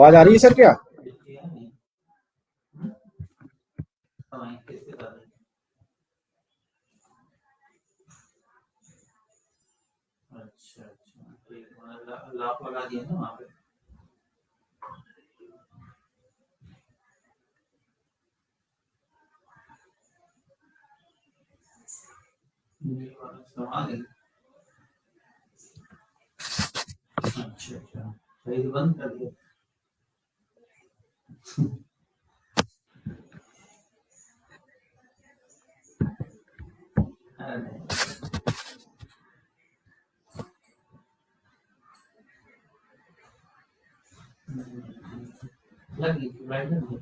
आवाज आ रही है सर क्या? अच्छा अच्छा, तो लॉक लगा दिया ना वहाँ पे। अच्छा अच्छा, सही तो बंद कर दिया। लगी लाइट लगी।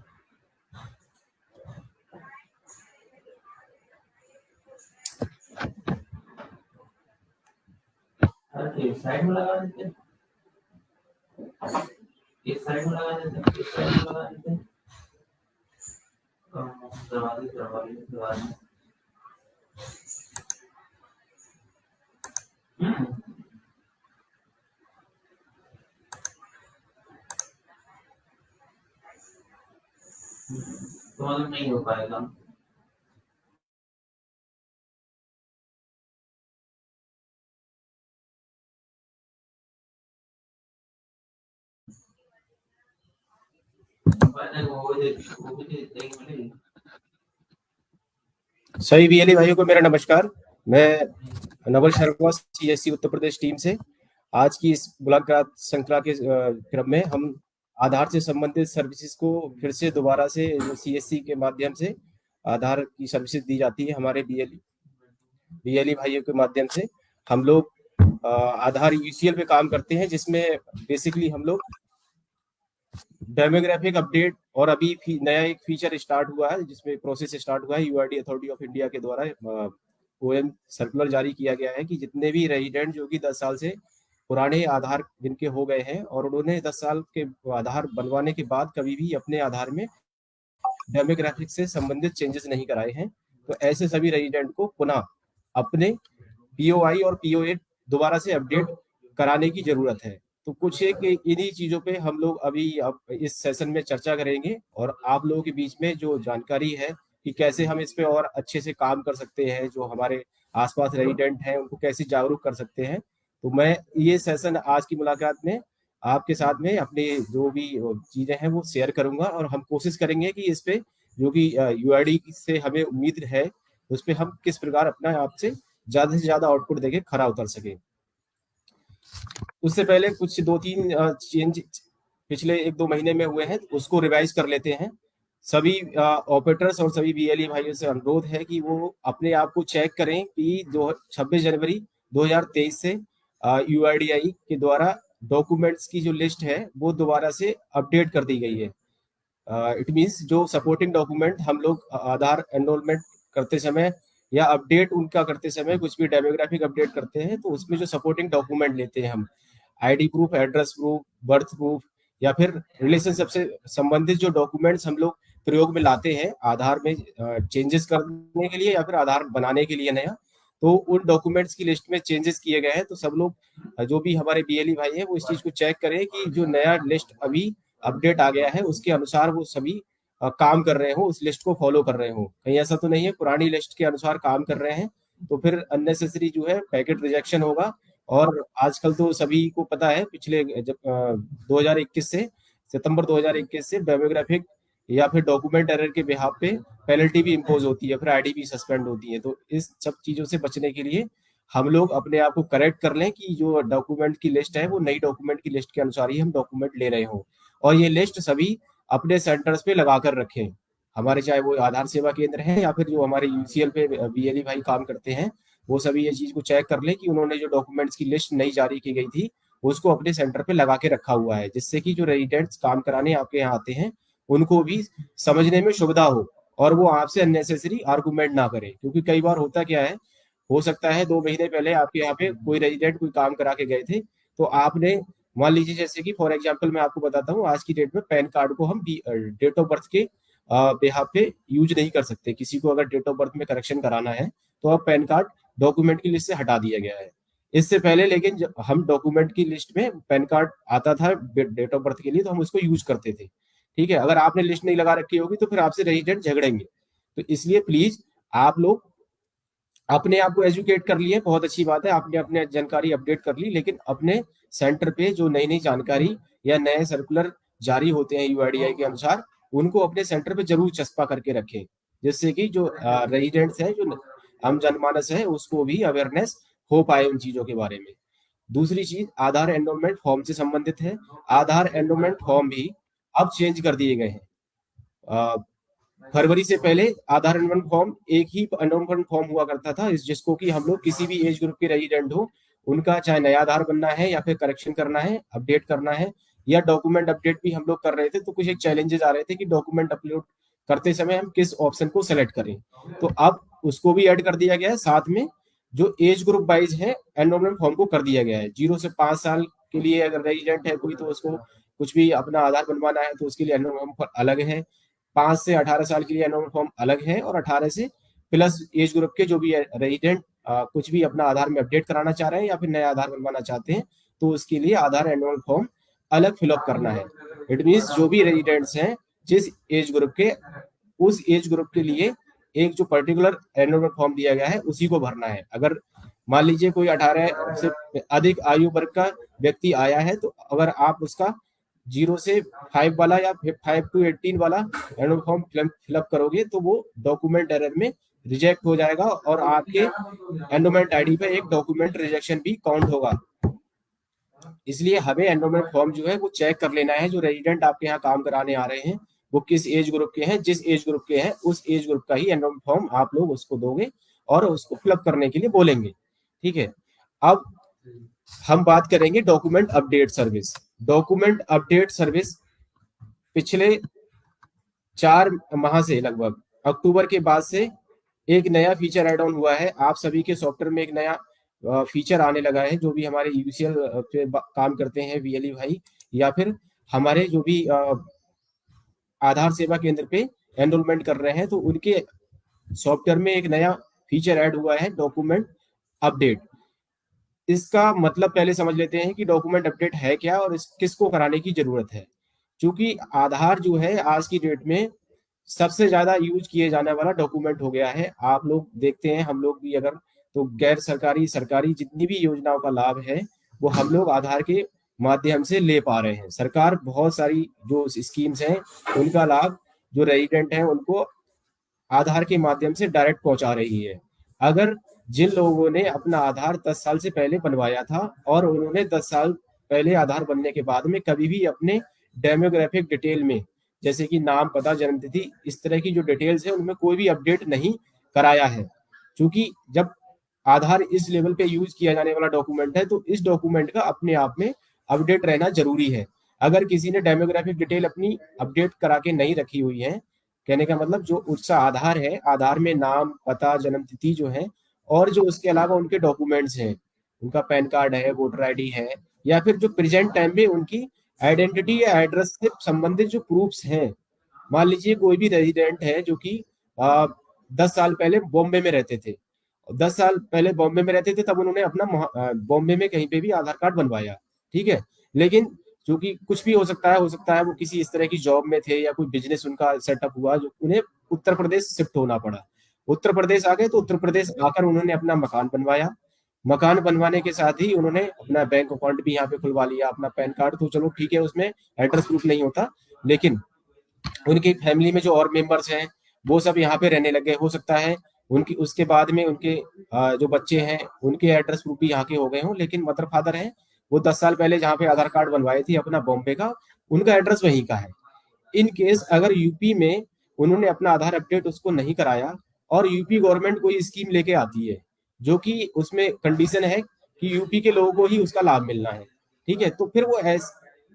अरे साइड में लगा देते, एक साइड में लगा देते, एक साइड में लगा देते। दरवाजे दरवाजे दरवाजे तो मतलब नहीं हो पाएगा। सही बीएलई भाइयों को मेरा नमस्कार। मैं नवल शर्मा, सीएससी उत्तर प्रदेश टीम से। आज की इस मुलाकात श्रृंखला के क्रम में हम आधार से संबंधित सर्विसेज को फिर से दोबारा से सीएससी के माध्यम से आधार की सर्विसेज दी जाती है हमारे बीएलई भाइयों के माध्यम से। हम लोग आधार यूसीएल पे काम करते हैं, जिसमें बेसिकली हम लोग डेमोग्राफिक अपडेट और अभी नया एक फीचर स्टार्ट हुआ है, जिसमें प्रोसेस स्टार्ट हुआ है यूआईडी अथॉरिटी ऑफ इंडिया के द्वारा। ओएम सर्कुलर जारी किया गया है कि जितने भी रेजिडेंट जो कि 10 साल से पुराने आधार जिनके हो गए हैं और उन्होंने 10 साल के आधार बनवाने के बाद कभी भी अपने आधार में डेमोग्राफिक से संबंधित चेंजेस नहीं कराए हैं, तो ऐसे सभी रेजिडेंट को पुनः अपने पीओआई और पीओए दोबारा से अपडेट कराने की जरूरत है। तो कुछ एक इन्हीं चीजों पे हम लोग अभी अब इस सेशन में चर्चा करेंगे, और आप लोगों के बीच में जो जानकारी है कि कैसे हम इस पे और अच्छे से काम कर सकते हैं, जो हमारे आसपास रेजिडेंट हैं उनको कैसे जागरूक कर सकते हैं। तो मैं ये सेशन आज की मुलाकात में आपके साथ में अपनी जो भी चीजें हैं वो शेयर करूंगा, और हम कोशिश करेंगे कि इस पे जो कि यूआईडी से हमें उम्मीद है उस पर हम किस प्रकार अपना आपसे ज्यादा से ज्यादा आउटपुट देके खरा उतर सके। उससे पहले कुछ 2-3 चेंज पिछले 1-2 महीने में हुए हैं, उसको रिवाइज कर लेते हैं। सभी ऑपरेटर्स और सभी बीएलई भाइयों से अनुरोध है कि वो अपने आप को चेक करें कि 26 जनवरी 2023 से यूआईडीआई के द्वारा डॉक्यूमेंट्स की जो लिस्ट है वो दोबारा से अपडेट कर दी गई है। इट मीन्स जो सपोर्टिंग डॉक्यूमेंट हम लोग आधार एनरोलमेंट करते समय या अपडेट उनका करते समय कुछ भी डेमोग्राफिक अपडेट करते हैं, तो उसमें जो सपोर्टिंग डॉक्यूमेंट लेते हैं हम, ID proof, address proof, birth proof, या फिर रिलेशनशिप से संबंधित जो डॉक्यूमेंट्स हम लोग प्रयोग में लाते हैं आधार में चेंजेस करने के लिए या फिर आधार बनाने के लिए नया, तो उन डॉक्यूमेंट्स की लिस्ट में चेंजेस किए गए हैं। तो सब लोग जो भी हमारे बीएलई भाई हैं वो इस चीज को चेक करें कि जो नया लिस्ट अभी अपडेट आ गया है उसके अनुसार वो सभी काम कर रहे हो, उस लिस्ट को फॉलो कर रहे हो। कहीं ऐसा तो नहीं है पुरानी लिस्ट के अनुसार काम कर रहे हैं तो फिर अननेसेसरी जो है पैकेट रिजेक्शन होगा। और आजकल तो सभी को पता है, पिछले जब 2021 से सितंबर 2021 से डेमोग्राफिक या फिर डॉक्यूमेंट एरर के बिहाफ पे पेनल्टी भी इम्पोज होती है, फिर आईडी भी सस्पेंड होती है। तो इस सब चीजों से बचने के लिए हम लोग अपने आप को करेक्ट कर लें कि जो डॉक्यूमेंट की लिस्ट है वो नई डॉक्यूमेंट की लिस्ट के अनुसार ही हम डॉक्यूमेंट ले रहे हो, और ये लिस्ट सभी अपने सेंटर्स पे लगा कर रखें। हमारे चाहे वो आधार सेवा केंद्र है या फिर जो हमारे यूसीएल पे बीएलई भाई काम करते हैं, वो सभी ये चीज को चेक कर ले कि उन्होंने जो डॉक्यूमेंट्स की लिस्ट नई जारी की गई थी उसको अपने सेंटर पे लगा के रखा हुआ है, जिससे कि जो रेजिडेंट्स काम कराने आपके यहाँ आते हैं उनको भी समझने में सुविधा हो और वो आपसे अननेसेसरी आर्गूमेंट ना करें। क्योंकि कई बार होता क्या है, हो सकता है 2 महीने पहले आपके यहाँ पे कोई रेजिडेंट कोई काम करा के गए थे, तो आपने मान लीजिए जैसे कि फॉर एग्जांपल मैं आपको बताता हूँ, आज की डेट में पैन कार्ड को हम डेट ऑफ बर्थ के बिहाफ पे यूज नहीं कर सकते। किसी को अगर डेट ऑफ बर्थ में करेक्शन कराना है तो अब पैन कार्ड डॉक्यूमेंट की लिस्ट से हटा दिया गया है। इससे पहले लेकिन हम डॉक्यूमेंट की लिस्ट में पैन कार्ड आता था डेट ऑफ बर्थ के लिए, तो हम उसको यूज करते थे। ठीक है, अगर आपने लिस्ट नहीं लगा रखी होगी तो फिर आपसे रेजिडेंट झगड़ेंगे। तो इसलिए प्लीज आप लोग अपने आप को एजुकेट कर लिए, बहुत अच्छी बात है, आपने अपने जानकारी अपडेट कर ली, लेकिन अपने सेंटर पे जो नई नई जानकारी या नए सर्कुलर जारी होते हैं यूआईडीआई के अनुसार, उनको अपने सेंटर पे जरूर चस्पा करके रखें, जिससे कि जो रेजिडेंट्स हैं, जो आम जनमानस है, उसको भी अवेयरनेस हो पाए उन चीजों के बारे में। दूसरी चीज आधार एनरोलमेंट फॉर्म से संबंधित है। आधार एनरोलमेंट फॉर्म भी अब चेंज कर दिए गए हैं। फरवरी से पहले आधार एनरोलमेंट फॉर्म एक ही एनरोलमेंट फॉर्म हुआ करता था, जिसको कि हम लोग किसी भी एज ग्रुप के रेजिडेंट हो, उनका चाहे नया आधार बनना है या फिर करेक्शन करना है, अपडेट करना है, या डॉक्यूमेंट अपडेट भी हम लोग कर रहे थे, तो कुछ एक चैलेंजेस आ रहे थे कि डॉक्यूमेंट अपलोड करते समय हम किस ऑप्शन को सेलेक्ट करें। तो अब उसको भी ऐड कर दिया गया है। साथ में जो एज ग्रुप वाइज है एनरोलमेंट फॉर्म को कर दिया गया है। 0 से 5 साल के लिए अगर रेजिडेंट है कोई, तो उसको कुछ भी अपना आधार बनवाना है तो उसके लिए एनरोलमेंट फॉर्म अलग है। 5 से 18 साल के लिए एनरोलमेंट फॉर्म अलग है, और 18 से प्लस एज ग्रुप के जो भी रेजिडेंट कुछ भी अपना आधार में अपडेट कराना चाह रहे हैं या फिर नया आधार बनवाना चाहते हैं, तो उसके लिए आधार एनरोलमेंट फॉर्म अलग फिलअप करना है। इट मीन्स जो भी रेजिडेंट्स हैं जिस एज ग्रुप के, उस एज ग्रुप के लिए एक जो पर्टिकुलर एनरोलमेंट फॉर्म दिया गया है उसी को भरना है। अगर मान लीजिए कोई 18 से अधिक आयु वर्ग का व्यक्ति आया है, तो अगर आप उसका 0 से 5 वाला या 5 to 18 वाला एनरोल फॉर्म फिलअप करोगे, तो वो डॉक्यूमेंट एरर में रिजेक्ट हो जाएगा, और आपके एनरोलमेंट आईडी पे एक डॉक्यूमेंट रिजेक्शन भी काउंट होगा। इसलिए हमें एनरोलमेंट फॉर्म जो है वो चेक कर लेना है, जो रेजिडेंट आपके यहाँ काम कराने आ रहे हैं वो किस एज ग्रुप के हैं, जिस एज ग्रुप के हैं उस एज ग्रुप का ही एनरोलमेंट फॉर्म आप लोग उसको दोगे और उसको फिलअप करने के लिए बोलेंगे। ठीक है, अब हम बात करेंगे document update service. Document update service पिछले 4 माह से, लगभग अक्टूबर के बाद से एक नया फीचर ऐड ऑन हुआ है। आप सभी के सॉफ्टवेयर में एक नया फीचर आने लगा है। जो भी हमारे यूसीएल पे काम करते हैं वीएलई भाई, या फिर हमारे जो भी आधार सेवा केंद्र पे एनरोलमेंट कर रहे हैं, तो उनके सॉफ्टवेयर में एक नया फीचर ऐड हुआ है, डॉक्यूमेंट अपडेट। इसका मतलब पहले समझ लेते हैं कि डॉक्यूमेंट अपडेट है क्या और किसको कराने की जरूरत है। क्योंकि आधार जो है आज की डेट में सबसे ज्यादा यूज किए जाने वाला डॉक्यूमेंट हो गया है। आप लोग देखते हैं, हम लोग भी अगर, तो गैर सरकारी सरकारी जितनी भी योजनाओं का लाभ है वो हम लोग आधार के माध्यम से ले पा रहे हैं। सरकार बहुत सारी जो स्कीम्स हैं उनका लाभ जो रेजिडेंट हैं उनको आधार के माध्यम से डायरेक्ट पहुंचा रही है। अगर जिन लोगों ने अपना आधार 10 साल से पहले बनवाया था और उन्होंने 10 साल पहले आधार बनने के बाद में कभी भी अपने डेमोग्राफिक डिटेल में, जैसे कि नाम, पता, जन्मतिथि, इस तरह की जो डिटेल्स है उनमें कोई भी अपडेट नहीं कराया है, क्योंकि जब आधार इस लेवल पे यूज किया जाने वाला डॉक्यूमेंट है तो इस डॉक्यूमेंट का अपने आप में अपडेट रहना जरूरी है। अगर किसी ने डेमोग्राफिक डिटेल अपनी अपडेट करा के नहीं रखी हुई है, कहने का मतलब जो उसका आधार है, आधार में नाम, पता, जन्म तिथि जो है, और जो उसके अलावा उनके डॉक्यूमेंट्स हैं, उनका पैन कार्ड है, वोटर आईडी है, या फिर जो प्रेजेंट टाइम में उनकी आइडेंटिटी या एड्रेस से संबंधित जो प्रूफ्स हैं। मान लीजिए कोई भी रेजिडेंट है जो कि 10 साल पहले बॉम्बे में रहते थे, 10 साल पहले बॉम्बे में रहते थे, तब उन्होंने अपना बॉम्बे में कहीं पे भी आधार कार्ड बनवाया। ठीक है, लेकिन क्योंकि कुछ भी हो सकता है वो किसी इस तरह की जॉब में थे या कोई बिजनेस उनका सेटअप हुआ, जो उन्हें उत्तर प्रदेश शिफ्ट होना पड़ा। उत्तर प्रदेश आ गए तो उत्तर प्रदेश आकर उन्होंने अपना मकान बनवाया। मकान बनवाने के साथ ही उन्होंने अपना बैंक अकाउंट भी यहाँ पे खुलवा लिया, अपना पैन कार्ड तो चलो ठीक है, उसमें एड्रेस प्रूफ नहीं होता, लेकिन उनकी फैमिली में जो और मेंबर्स हैं वो सब यहाँ पे रहने लग गए। हो सकता है उनकी उसके बाद में उनके जो बच्चे हैं उनके एड्रेस प्रूफ भी यहाँ के हो गए हों, लेकिन मदर फादर हैं वो 10 साल पहले जहाँ पे आधार कार्ड बनवाए थे अपना बॉम्बे का, उनका एड्रेस वहीं का है। इन केस अगर यूपी में उन्होंने अपना आधार अपडेट उसको नहीं कराया, और यूपी गवर्नमेंट कोई स्कीम लेके आती है जो कि उसमें कंडीशन है कि यूपी के लोगों को ही उसका लाभ मिलना है, ठीक है, तो फिर वो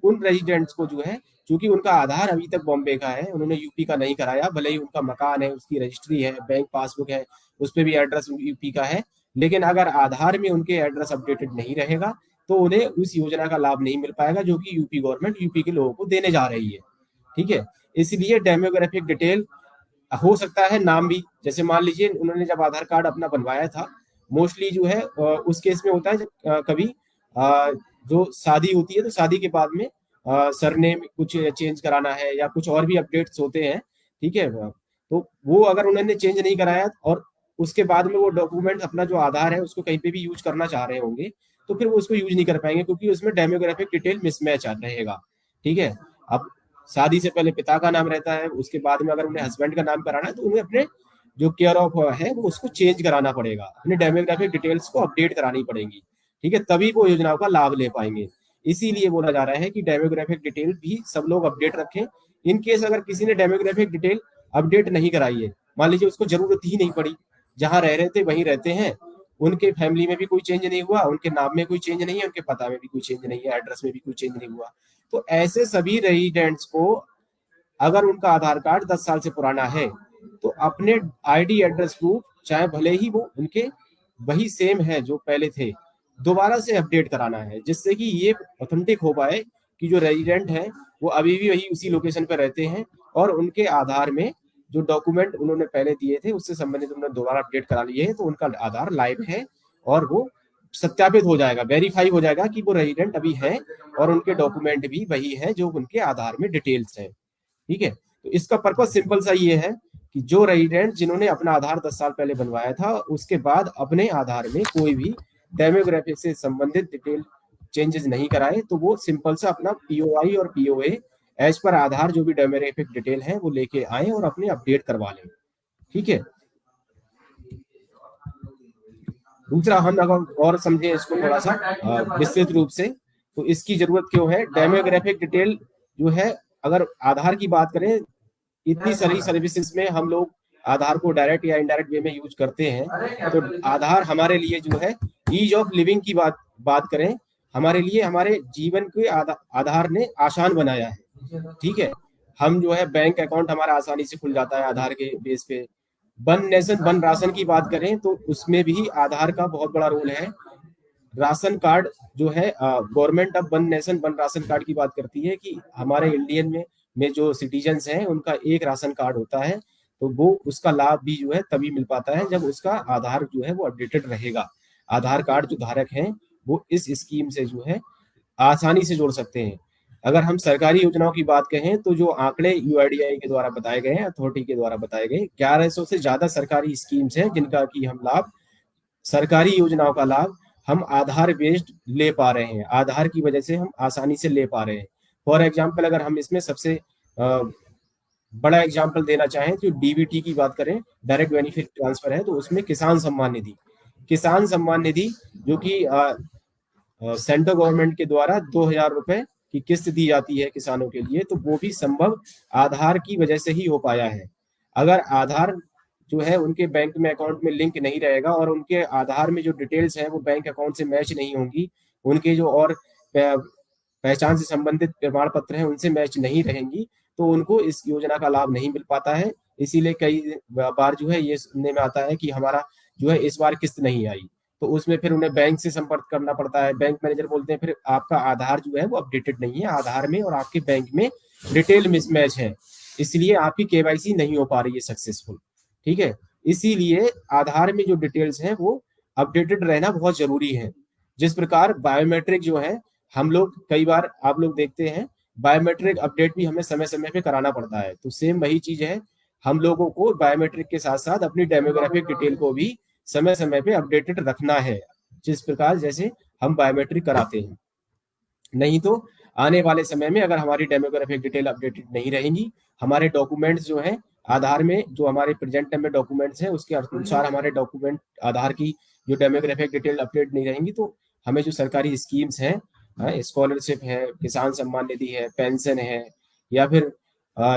उन रेजिडेंट्स को जो है, क्योंकि उनका आधार अभी तक बॉम्बे का है, उन्होंने यूपी का नहीं कराया, भले ही उनका मकान है, उसकी रजिस्ट्री है, बैंक पासबुक है, उस पर भी एड्रेस यूपी का है, लेकिन अगर आधार में उनके एड्रेस अपडेटेड नहीं रहेगा तो उन्हें उस योजना का लाभ नहीं मिल पाएगा जो कि यूपी गवर्नमेंट यूपी के लोगों को देने जा रही है। ठीक है, इसलिए डेमोग्राफिक डिटेल हो सकता है नाम भी, जैसे मान लीजिए उन्होंने जब आधार कार्ड अपना बनवाया था, मोस्टली जो है उस केस में होता है जब कभी जो शादी होती है तो शादी के बाद में सरनेम कुछ चेंज कराना है या कुछ और भी अपडेट्स होते हैं, ठीक है। तो वो अगर उन्होंने चेंज नहीं कराया और उसके बाद में वो डॉक्यूमेंट अपना जो आधार है उसको कहीं पे भी यूज करना चाह रहे होंगे, तो फिर वो उसको यूज नहीं कर पाएंगे क्योंकि उसमें डेमोग्राफिक डिटेल मिसमैच रहेगा, ठीक है। अब शादी से पहले पिता का नाम रहता है, उसके बाद में अगर उन्हें हस्बैंड का नाम कराना है तो उन्हें अपने जो केयर ऑफ है वो उसको चेंज कराना पड़ेगा, अपने डेमोग्राफिक डिटेल्स को अपडेट करानी पड़ेगी, ठीक है, तभी वो योजनाओं का लाभ ले पाएंगे। इसीलिए बोला जा रहा है कि डेमोग्राफिक डिटेल भी सब लोग अपडेट रखें। इन केस अगर किसी ने डेमोग्राफिक डिटेल अपडेट नहीं कराई है, मान लीजिए उसको जरूरत ही नहीं पड़ी, जहां रह रहे थे वहीं रहते हैं, उनके फैमिली में भी कोई चेंज नहीं हुआ, उनके नाम में कोई चेंज नहीं है, उनके पता में भी कोई चेंज नहीं है, एड्रेस में भी कोई चेंज नहीं हुआ, तो ऐसे सभी रेजिडेंट्स को अगर उनका आधार कार्ड 10 साल से पुराना है तो अपने आईडी एड्रेस प्रूफ चाहे भले ही वो उनके वही सेम है जो पहले थे, दोबारा से अपडेट कराना है, जिससे कि ये ऑथेंटिक हो पाए कि जो रेजिडेंट है वो अभी भी वही उसी लोकेशन पर रहते हैं और उनके आधार में जो डॉक्यूमेंट उन्होंने पहले दिए थे उससे संबंधित उन्होंने दोबारा अपडेट करा लिए हैं, तो उनका आधार लाइव है और वो सत्यापित हो जाएगा, वेरीफाई हो जाएगा कि वो रेजिडेंट अभी है और उनके डॉक्यूमेंट भी वही है जो उनके आधार में डिटेल्स है, ठीक है। तो इसका पर्पज सिंपल सा ये है कि जो रेजिडेंट जिन्होंने अपना आधार 10 साल पहले बनवाया था उसके बाद अपने आधार में कोई भी डेमोग्राफिक से संबंधित डिटेल चेंजेस नहीं कराए, तो वो सिंपल सा अपना पीओआई और पीओए एज पर आधार जो भी डेमोग्राफिक डिटेल है वो लेके आए और अपने अपडेट करवा लें, ठीक है। दूसरा हम अगर और समझे इसको थोड़ा सा विस्तृत रूप से, तो इसकी जरूरत क्यों है, डेमोग्राफिक डिटेल जो है, अगर आधार की बात करें, इतनी सारी सर्विसेज में हम लोग आधार को डायरेक्ट या इनडायरेक्ट वे में यूज करते हैं, तो आधार हमारे लिए जो है ईज ऑफ लिविंग की बात करें, हमारे लिए हमारे जीवन के आधार ने आसान बनाया है, ठीक है। हम जो है बैंक अकाउंट हमारा आसानी से खुल जाता है आधार के बेस पे। वन नेशन वन राशन की बात करें तो उसमें भी आधार का बहुत बड़ा रोल है। राशन कार्ड जो है, गवर्नमेंट अब one nation one ration card की बात करती है कि हमारे इंडियन में जो सिटीजन्स हैं उनका एक राशन कार्ड होता है, तो वो उसका लाभ भी जो है तभी मिल पाता है जब उसका आधार जो है वो अपडेटेड रहेगा। आधार कार्ड जो धारक हैं वो इस स्कीम से जो है आसानी से जोड़ सकते हैं। अगर हम सरकारी योजनाओं की बात कहें तो जो आंकड़े यूआईडीआई के द्वारा बताए गए हैं, अथॉरिटी के द्वारा बताए गए, 1100 से ज्यादा सरकारी स्कीम्स हैं जिनका कि हम लाभ, सरकारी योजनाओं का लाभ हम आधार बेस्ड ले पा रहे हैं, आधार की वजह से हम आसानी से ले पा रहे हैं। फॉर एग्जाम्पल अगर हम इसमें सबसे बड़ा एग्जाम्पल देना चाहें तो डीबीटी की बात करें, डायरेक्ट बेनिफिट ट्रांसफर है, तो उसमें किसान सम्मान निधि, किसान सम्मान निधि जो कि सेंट्रल गवर्नमेंट के द्वारा 2,000 रुपए की किस्त दी जाती है किसानों के लिए, तो वो भी संभव आधार की वजह से ही हो पाया है। अगर आधार जो है उनके बैंक में अकाउंट में लिंक नहीं रहेगा और उनके आधार में जो डिटेल्स है वो बैंक अकाउंट से मैच नहीं होंगी, उनके जो और पहचान से संबंधित प्रमाण पत्र हैं उनसे मैच नहीं रहेंगी, तो उनको इस योजना का लाभ नहीं मिल पाता है। इसीलिए कई बार जो है ये सुनने में आता है कि हमारा जो है इस बार किस्त नहीं आई, तो उसमें फिर उन्हें बैंक से संपर्क करना पड़ता है, बैंक मैनेजर बोलते हैं फिर आपका आधार जो है वो अपडेटेड नहीं है, आधार में और आपके बैंक में डिटेल मिसमैच है, इसलिए आपकी केवाईसी नहीं हो पा रही है सक्सेसफुल, ठीक है। इसीलिए आधार में जो डिटेल्स हैं वो अपडेटेड रहना बहुत जरूरी है। जिस प्रकार बायोमेट्रिक जो है, हम लोग कई बार आप लोग देखते हैं बायोमेट्रिक अपडेट भी हमें समय समय पे कराना पड़ता है, तो सेम वही चीज है, हम लोगों को बायोमेट्रिक के साथ साथ अपनी डेमोग्राफिक डिटेल को भी समय समय पे अपडेटेड रखना है, जिस प्रकार जैसे हम बायोमेट्रिक कराते हैं। नहीं तो आने वाले समय में अगर हमारी डेमोग्राफिक डिटेल अपडेटेड नहीं रहेंगी, हमारे डॉक्यूमेंट्स जो है आधार में जो हमारे प्रेजेंट टाइम में डॉक्यूमेंट्स हैं उसके अनुसार हमारे डॉक्यूमेंट आधार की जो डेमोग्राफिक डिटेल अपडेट नहीं रहेंगी, तो हमें जो सरकारी स्कीम्स हैं, स्कॉलरशिप है, किसान सम्मान निधि है, पेंशन है, या फिर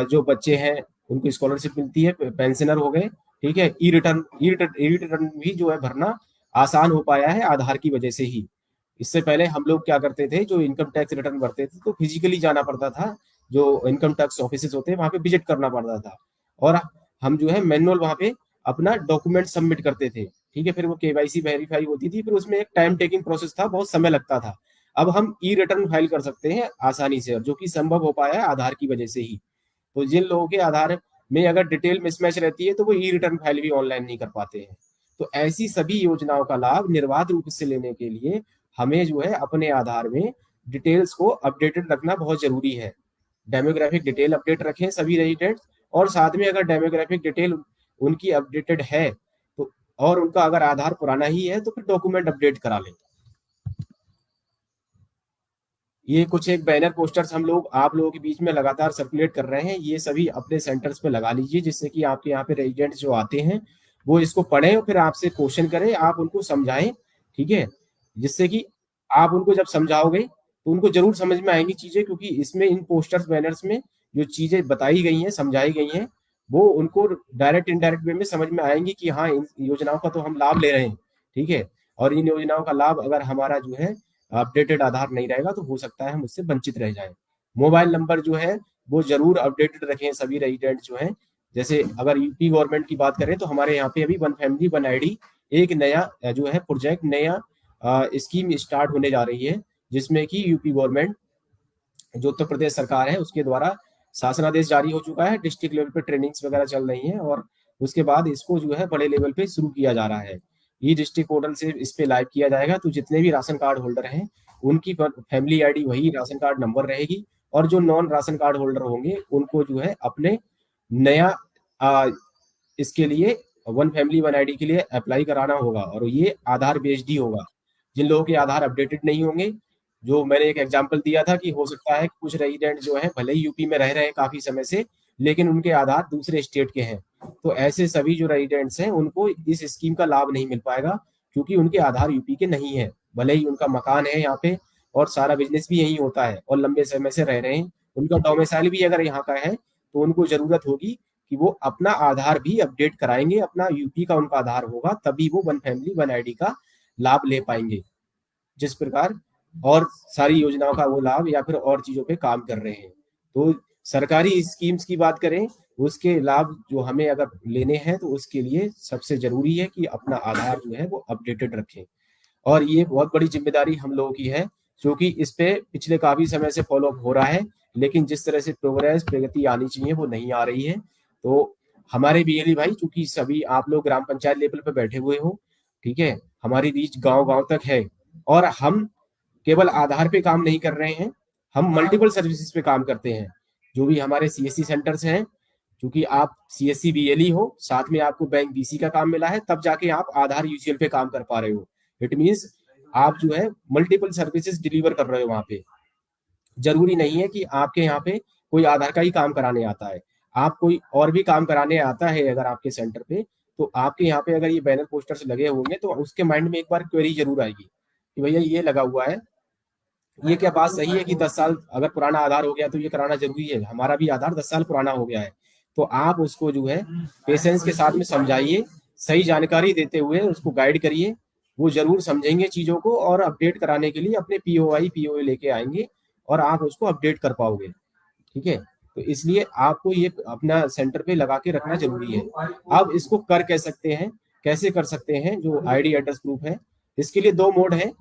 जो बच्चे हैं उनको स्कॉलरशिप मिलती है, पेंशनर हो गए, ठीक है, ई रिटर्न भी जो है भरना आसान हो पाया है आधार की वजह से ही। इससे पहले हम लोग क्या करते थे, जो इनकम टैक्स रिटर्न भरते थे तो फिजिकली जाना पड़ता था, जो इनकम टैक्स ऑफिस होते हैं वहां पे विजिट करना पड़ता था और हम जो है मैनुअल वहां पे अपना डॉक्यूमेंट सबमिट करते थे, ठीक है, फिर वो केवाईसी वेरीफाई होती थी, फिर उसमें एक टाइम टेकिंग प्रोसेस था, बहुत समय लगता था। अब हम ई रिटर्न फाइल कर सकते हैं आसानी से, और जो कि संभव हो पाया है आधार की वजह से ही। तो जिन लोगों के आधार में अगर डिटेल मिसमैच रहती है तो वो ई रिटर्न फाइल भी ऑनलाइन नहीं कर पाते हैं, तो ऐसी सभी योजनाओं का लाभ निर्बाध रूप से लेने के लिए हमें जो है अपने आधार में डिटेल्स को अपडेटेड रखना बहुत जरूरी है। डेमोग्राफिक डिटेल अपडेट रखें सभी रेजिडेंट्स, और साथ में अगर डेमोग्राफिक डिटेल उनकी अपडेटेड है तो, और उनका अगर आधार पुराना ही है तो फिर डॉक्यूमेंट अपडेट करा लें। ये कुछ एक बैनर पोस्टर्स हम लोग आप लोगों के बीच में लगातार सर्कुलेट कर रहे हैं, ये सभी अपने सेंटर्स पे लगा लीजिए, जिससे कि आपके यहाँ पे रेजिडेंट्स जो आते हैं वो इसको पढ़ें और फिर आपसे क्वेश्चन करें, आप उनको समझाएं, ठीक है। जिससे कि आप उनको जब समझाओगे तो उनको जरूर समझ में आएंगी चीजें, क्योंकि इसमें इन पोस्टर्स बैनर्स में जो चीजें बताई गई हैं समझाई गई हैं वो उनको डायरेक्ट इनडायरेक्ट वे में समझ में आएंगी कि हाँ इन योजनाओं का तो हम लाभ ले रहे हैं, ठीक है। और इन योजनाओं का लाभ अगर हमारा जो है अपडेटेड आधार नहीं रहेगा तो हो सकता है हम उससे वंचित रह जाएं। मोबाइल नंबर जो है वो जरूर अपडेटेड रखें सभी रेजिडेंट जो हैं। जैसे अगर यूपी गवर्नमेंट की बात करें तो हमारे यहाँ पे अभी वन फैमिली वन आईडी एक नया जो है प्रोजेक्ट, नया स्कीम स्टार्ट होने जा रही है, जिसमें कि यूपी गवर्नमेंट जो उत्तर प्रदेश सरकार है उसके द्वारा शासनादेश जारी हो चुका है, डिस्ट्रिक्ट लेवल पे ट्रेनिंग्स वगैरह चल रही हैं, और उसके बाद इसको जो है बड़े लेवल पे शुरू किया जा रहा है। ई डिस्ट्रिक्ट पोर्टल से इस पे लाइव किया जाएगा, तो जितने भी राशन कार्ड होल्डर हैं उनकी फैमिली आईडी वही राशन कार्ड नंबर रहेगी, और जो नॉन राशन कार्ड होल्डर होंगे उनको जो है अपने नया इसके लिए वन फैमिली वन आईडी के लिए अप्लाई कराना होगा, और ये आधार बेस्ड ही होगा। जिन लोगों के आधार अपडेटेड नहीं होंगे, जो मैंने एक एग्जांपल दिया था कि हो सकता है कि कुछ रेजिडेंट जो है भले ही यूपी में रह रहे हैं काफी समय से, लेकिन उनके आधार दूसरे स्टेट के हैं, तो ऐसे सभी जो रेजिडेंट्स हैं उनको इस स्कीम का लाभ नहीं मिल पाएगा, क्योंकि उनके आधार यूपी के नहीं है, भले ही उनका मकान है यहाँ पे और सारा बिजनेस भी यहीं होता है और लंबे समय से रह रहे हैं, उनका डोमिसाइल भी अगर यहाँ का है, तो उनको जरूरत होगी कि वो अपना आधार भी अपडेट कराएंगे, अपना यूपी का उनका आधार होगा, तभी वो वन फैमिली वन आईडी का लाभ ले पाएंगे। जिस प्रकार और सारी योजनाओं का वो लाभ या फिर और चीजों पे काम कर रहे हैं। तो सरकारी स्कीम्स की बात करें, उसके लाभ जो हमें अगर लेने हैं तो उसके लिए सबसे जरूरी है कि अपना आधार जो है वो अपडेटेड रखें, और ये बहुत बड़ी जिम्मेदारी हम लोगों की है, क्योंकि इस पे पिछले काफी समय से फॉलो अप हो रहा है, लेकिन जिस तरह से प्रोग्रेस प्रगति आनी चाहिए वो नहीं आ रही है। तो हमारे बीएलई भाई, चूंकि सभी आप लोग ग्राम पंचायत लेवल पे बैठे हुए हो, ठीक है, हमारी रीच गांव गांव तक है, और हम केवल आधार पे काम नहीं कर रहे हैं, हम मल्टीपल सर्विसेज पे काम करते हैं। जो भी हमारे सीएससी सेंटर्स हैं, क्योंकि आप सीएससी बीएलई हो, साथ में आपको बैंक बीसी का काम मिला है, तब जाके आप आधार यूसीएल पे काम कर पा रहे हो। इट मीन्स आप जो है मल्टीपल सर्विसेज डिलीवर कर रहे हो वहां पे। जरूरी नहीं है कि आपके यहाँ पे कोई आधार का ही काम कराने आता है, आप कोई और भी काम कराने आता है अगर आपके सेंटर पे, तो आपके यहाँ पे अगर ये बैनर पोस्टर्स लगे होंगे तो उसके माइंड में एक बार क्वेरी जरूर आएगी कि भैया ये लगा हुआ है, ये क्या बात सही है कि 10 साल अगर पुराना आधार हो गया तो ये कराना जरूरी है? हमारा भी आधार 10 साल पुराना हो गया है। तो आप उसको जो है पेशेंस के साथ में समझाइए, सही जानकारी देते हुए उसको गाइड करिए, वो जरूर समझेंगे चीजों को और अपडेट कराने के लिए अपने पीओआई पीओए लेके आएंगे और आप उसको अपडेट कर पाओगे, ठीक है। तो इसलिए आपको ये अपना सेंटर पे लगा के रखना जरूरी है। अब इसको कर कह सकते हैं, कैसे कर सकते हैं जो आईडी एड्रेस प्रूफ है, इसके लिए दो मोड है।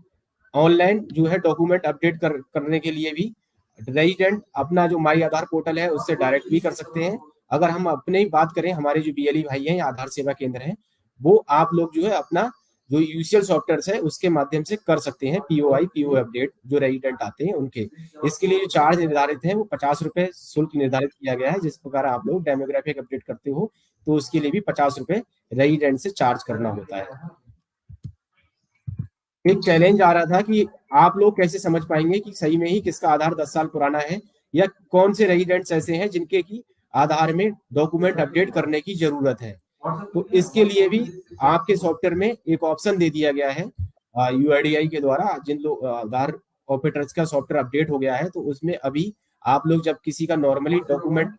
ऑनलाइन जो है डॉक्यूमेंट अपडेट करने के लिए भी रेजिडेंट अपना जो माई आधार पोर्टल है उससे डायरेक्ट भी कर सकते हैं। अगर हम अपने ही बात करें, हमारे जो बीएलई भाई हैं या आधार सेवा केंद्र हैं, वो आप लोग जो है अपना जो यूसीएल सॉफ्टवेयर है उसके माध्यम से कर सकते हैं पीओआई पीओ अपडेट जो रेजिडेंट आते हैं उनके। इसके लिए जो चार्ज निर्धारित है वो 50 रुपए शुल्क निर्धारित किया गया है। जिस प्रकार आप लोग डेमोग्राफिक अपडेट करते हो तो उसके लिए भी 50 रुपए रेजिडेंट से चार्ज करना होता है। एक चैलेंज आ रहा था कि आप लोग कैसे समझ पाएंगे कि सही में ही किसका आधार 10 साल पुराना है, या कौन से रेजिडेंट्स ऐसे हैं जिनके की आधार में डॉक्यूमेंट अपडेट करने की जरूरत है। तो इसके लिए भी आपके सॉफ्टवेयर में एक ऑप्शन दे दिया गया है यूआईडीआई के द्वारा। जिन लोग आधार ऑपरेटर्स का सॉफ्टवेयर अपडेट हो गया है तो उसमें अभी आप लोग जब किसी का नॉर्मली डॉक्यूमेंट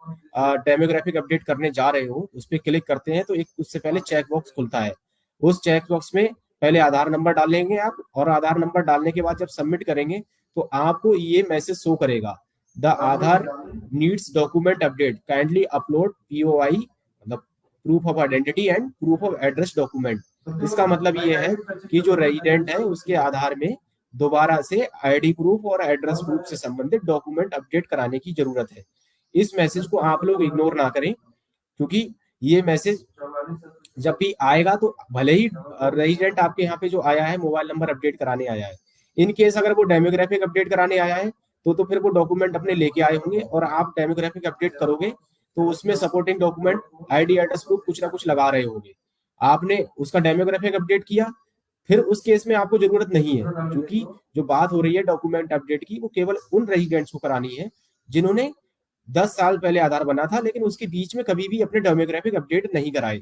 डेमोग्राफिक अपडेट करने जा रहे हो उस पर क्लिक करते हैं तो एक उससे पहले चेक बॉक्स खुलता है। उस चेक बॉक्स में पहले आधार नंबर डालेंगे आप, और आधार नंबर डालने के बाद जब सबमिट करेंगे तो आपको ये मैसेज शो करेगा, the Aadhaar needs document update, kindly upload POI मतलब proof of identity and proof of address document. इसका मतलब ये है कि जो रेजिडेंट है उसके आधार में दोबारा से आईडी प्रूफ और एड्रेस प्रूफ से संबंधित डॉक्यूमेंट अपडेट कराने की जरूरत है। इस मैसेज को आप लोग इग्नोर ना करें, क्योंकि ये मैसेज जब भी आएगा तो भले ही रेजिडेंट आपके यहाँ पे जो आया है मोबाइल नंबर अपडेट कराने आया है, इन केस अगर वो डेमोग्राफिक अपडेट कराने आया है तो फिर वो डॉक्यूमेंट अपने लेके आए होंगे, और आप डेमोग्राफिक अपडेट करोगे तो उसमें supporting document ID address proof कुछ ना कुछ लगा रहे होंगे। आपने उसका डेमोग्राफिक अपडेट किया, फिर उस केस में आपको जरूरत नहीं है, क्योंकि जो बात हो रही है डॉक्यूमेंट अपडेट की वो केवल उन रेजिडेंट्स को करानी है जिन्होंने 10 साल पहले आधार बना था लेकिन उसके बीच में कभी भी अपने डेमोग्राफिक अपडेट नहीं कराए,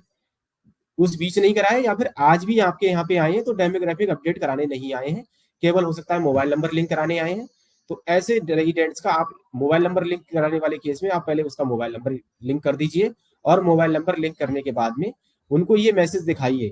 उस बीच नहीं कराए, या फिर आज भी आपके यहाँ पे आए हैं तो डेमोग्राफिक अपडेट कराने नहीं आए हैं, केवल हो सकता है मोबाइल नंबर लिंक कराने आए हैं। तो ऐसे रेजिडेंट्स का आप मोबाइल नंबर लिंक कराने वाले केस में आप पहले उसका मोबाइल नंबर लिंक कर दीजिए, और मोबाइल नंबर लिंक करने के बाद में उनको ये मैसेज दिखाइए।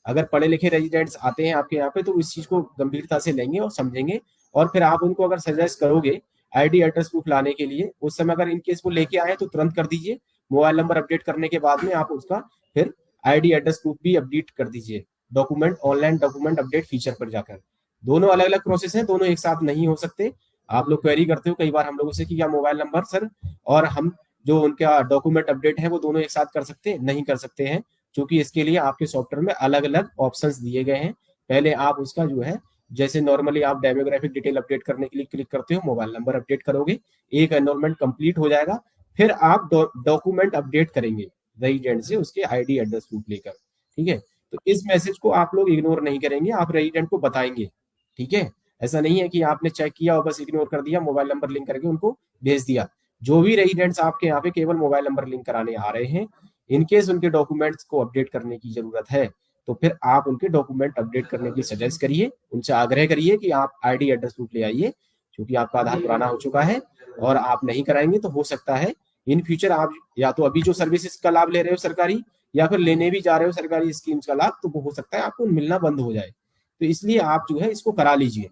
अगर पढ़े लिखे रेजिडेंट्स आते हैं आपके यहाँ पे तो इस चीज को गंभीरता से लेंगे और समझेंगे, और फिर आप उनको अगर सजेस्ट करोगे आईडी एड्रेस प्रूफ लाने के लिए, उस समय अगर इनकेस वो लेके आए तो तुरंत कर दीजिए। मोबाइल नंबर अपडेट करने के बाद में आप उसका फिर आईडी एड्रेस प्रूफ भी अपडेट कर दीजिए document online document update feature पर जाकर। दोनों अलग अलग प्रोसेस हैं, दोनों एक साथ नहीं हो सकते। आप लोग क्वेरी करते हो कई बार हम लोगों से कि क्या मोबाइल नंबर सर और हम जो उनका डॉक्यूमेंट अपडेट है वो दोनों एक साथ कर सकते हैं? नहीं कर सकते हैं, क्योंकि इसके लिए आपके सॉफ्टवेयर में अलग अलग ऑप्शंस दिए गए हैं। पहले आप उसका जो है, जैसे नॉर्मली आप डेमोग्राफिक डिटेल अपडेट करने के लिए क्लिक करते हो, मोबाइल नंबर अपडेट करोगे, एक एनरोलमेंट कंप्लीट हो जाएगा, फिर आप डॉक्यूमेंट अपडेट करेंगे रेजिडेंट से उसके आईडी एड्रेस प्रूफ लेकर। ठीक है, तो इस मैसेज को आप लोग इग्नोर नहीं करेंगे, आप रेजिडेंट को बताएंगे। ठीक है, ऐसा नहीं है कि आपने चेक किया और बस इग्नोर कर दिया, मोबाइल नंबर लिंक करके उनको भेज दिया। जो भी रेजिडेंट्स आपके यहाँ पे केवल मोबाइल नंबर लिंक कराने आ रहे हैं, इनकेस उनके डॉक्यूमेंट्स को अपडेट करने की जरूरत है तो फिर आप उनके डॉक्यूमेंट अपडेट करने के लिए सजेस्ट करिए, उनसे आग्रह करिए कि आप आईडी एड्रेस प्रूफ ले आइए, क्योंकि आपका आधार पुराना हो चुका है और आप नहीं कराएंगे तो हो सकता है इन फ्यूचर आप या तो अभी जो सर्विसेज का लाभ ले रहे हो सरकारी, या फिर लेने भी जा रहे हो सरकारी स्कीम्स का लाभ, तो वो हो सकता है आपको मिलना बंद हो जाए। तो इसलिए आप जो है इसको करा लीजिए।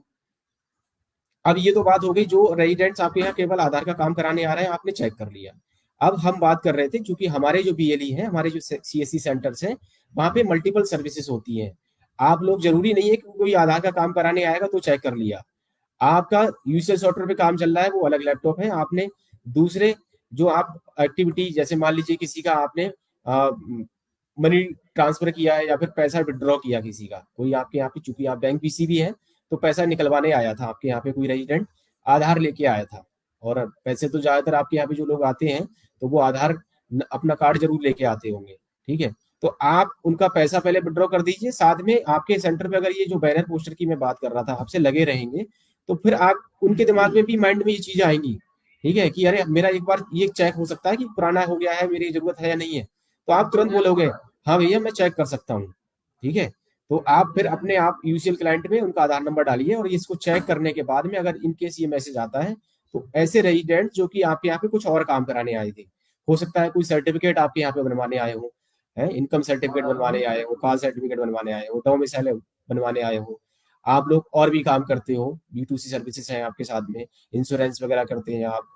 अब ये तो बात हो गई जो रेजिडेंट्स आपके यहाँ केवल आधार का काम कराने आ रहे हैं, आपने चेक कर लिया। अब हम बात कर रहे थे, क्योंकि हमारे जो बीएलई है, हमारे जो सीएससी सेंटर्स हैं, वहां पे मल्टीपल सर्विसेज होती हैं। आप लोग जरूरी नहीं है कि कोई आधार का काम कराने आएगा तो चेक कर लिया, आपका यूसीएल सॉफ्टवेयर पे काम चल रहा है वो अलग लैपटॉप है, आपने दूसरे जो आप एक्टिविटी, जैसे मान लीजिए किसी का आपने मनी ट्रांसफर किया है या फिर पैसा विड्रॉ किया किसी का, कोई आपके यहाँ पे, चूंकि आप बैंक पीसी भी है, तो पैसा निकलवाने आया था आपके यहाँ पे कोई रेजिडेंट, आधार लेके आया था। और पैसे तो ज्यादातर आपके यहाँ पे जो लोग आते हैं तो वो आधार अपना कार्ड जरूर लेके आते होंगे। ठीक है, तो आप उनका पैसा पहले विड्रॉ कर दीजिए, साथ में आपके सेंटर पे अगर ये जो बैनर पोस्टर की मैं बात कर रहा था आपसे लगे रहेंगे, तो फिर आप उनके दिमाग में भी, माइंड में ये चीजें आएंगी। ठीक है, कि अरे मेरा एक बार ये चेक हो सकता है कि पुराना हो गया है, मेरी जरूरत है या नहीं है, तो आप तुरंत बोलोगे हाँ भैया मैं चेक कर सकता हूँ। ठीक है, तो आप फिर अपने आप यूसीएल क्लाइंट में उनका आधार नंबर डालिए, और इसको चेक करने के बाद में अगर इनकेस ये मैसेज आता है तो ऐसे रेजिडेंट जो कि आपके यहाँ पे कुछ और काम कराने आए थे, हो सकता है कोई सर्टिफिकेट आपके यहाँ पे बनवाने आए हो, है इनकम सर्टिफिकेट बनवाने आए हो, कास्ट सर्टिफिकेट बनवाने आए हो, डोमिसाइल बनवाने आए हो, आप लोग और भी काम करते हो, B2C सर्विसेज है आपके साथ में, इंश्योरेंस वगैरह करते हैं आप,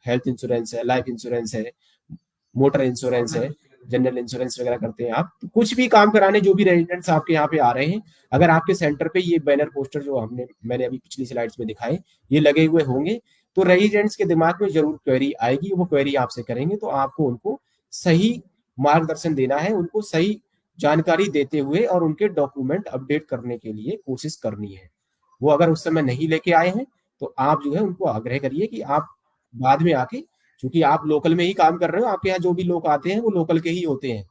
हेल्थ इंश्योरेंस है, लाइफ इंश्योरेंस है, मोटर इंश्योरेंस है, जनरल इंश्योरेंस वगैरह करते हैं आप, तो कुछ भी काम कराने जो भी रेजिडेंट्स आपके यहाँ पे आ रहे हैं, अगर आपके सेंटर पे ये बैनर पोस्टर जो मैंने अभी पिछली स्लाइड्स में दिखाए ये लगे हुए होंगे, तो रेजिडेंट्स के दिमाग में जरूर क्वेरी आएगी, वो क्वेरी आपसे करेंगे, तो आपको उनको सही मार्गदर्शन देना है, उनको सही जानकारी देते हुए और उनके डॉक्यूमेंट अपडेट करने के लिए कोशिश करनी है। वो अगर उस समय नहीं लेके आए हैं तो आप जो है उनको आग्रह करिए कि आप बाद में आके, क्योंकि आप लोकल में ही काम कर रहे हो, आपके यहाँ जो भी लोग आते हैं वो लोकल के ही होते हैं।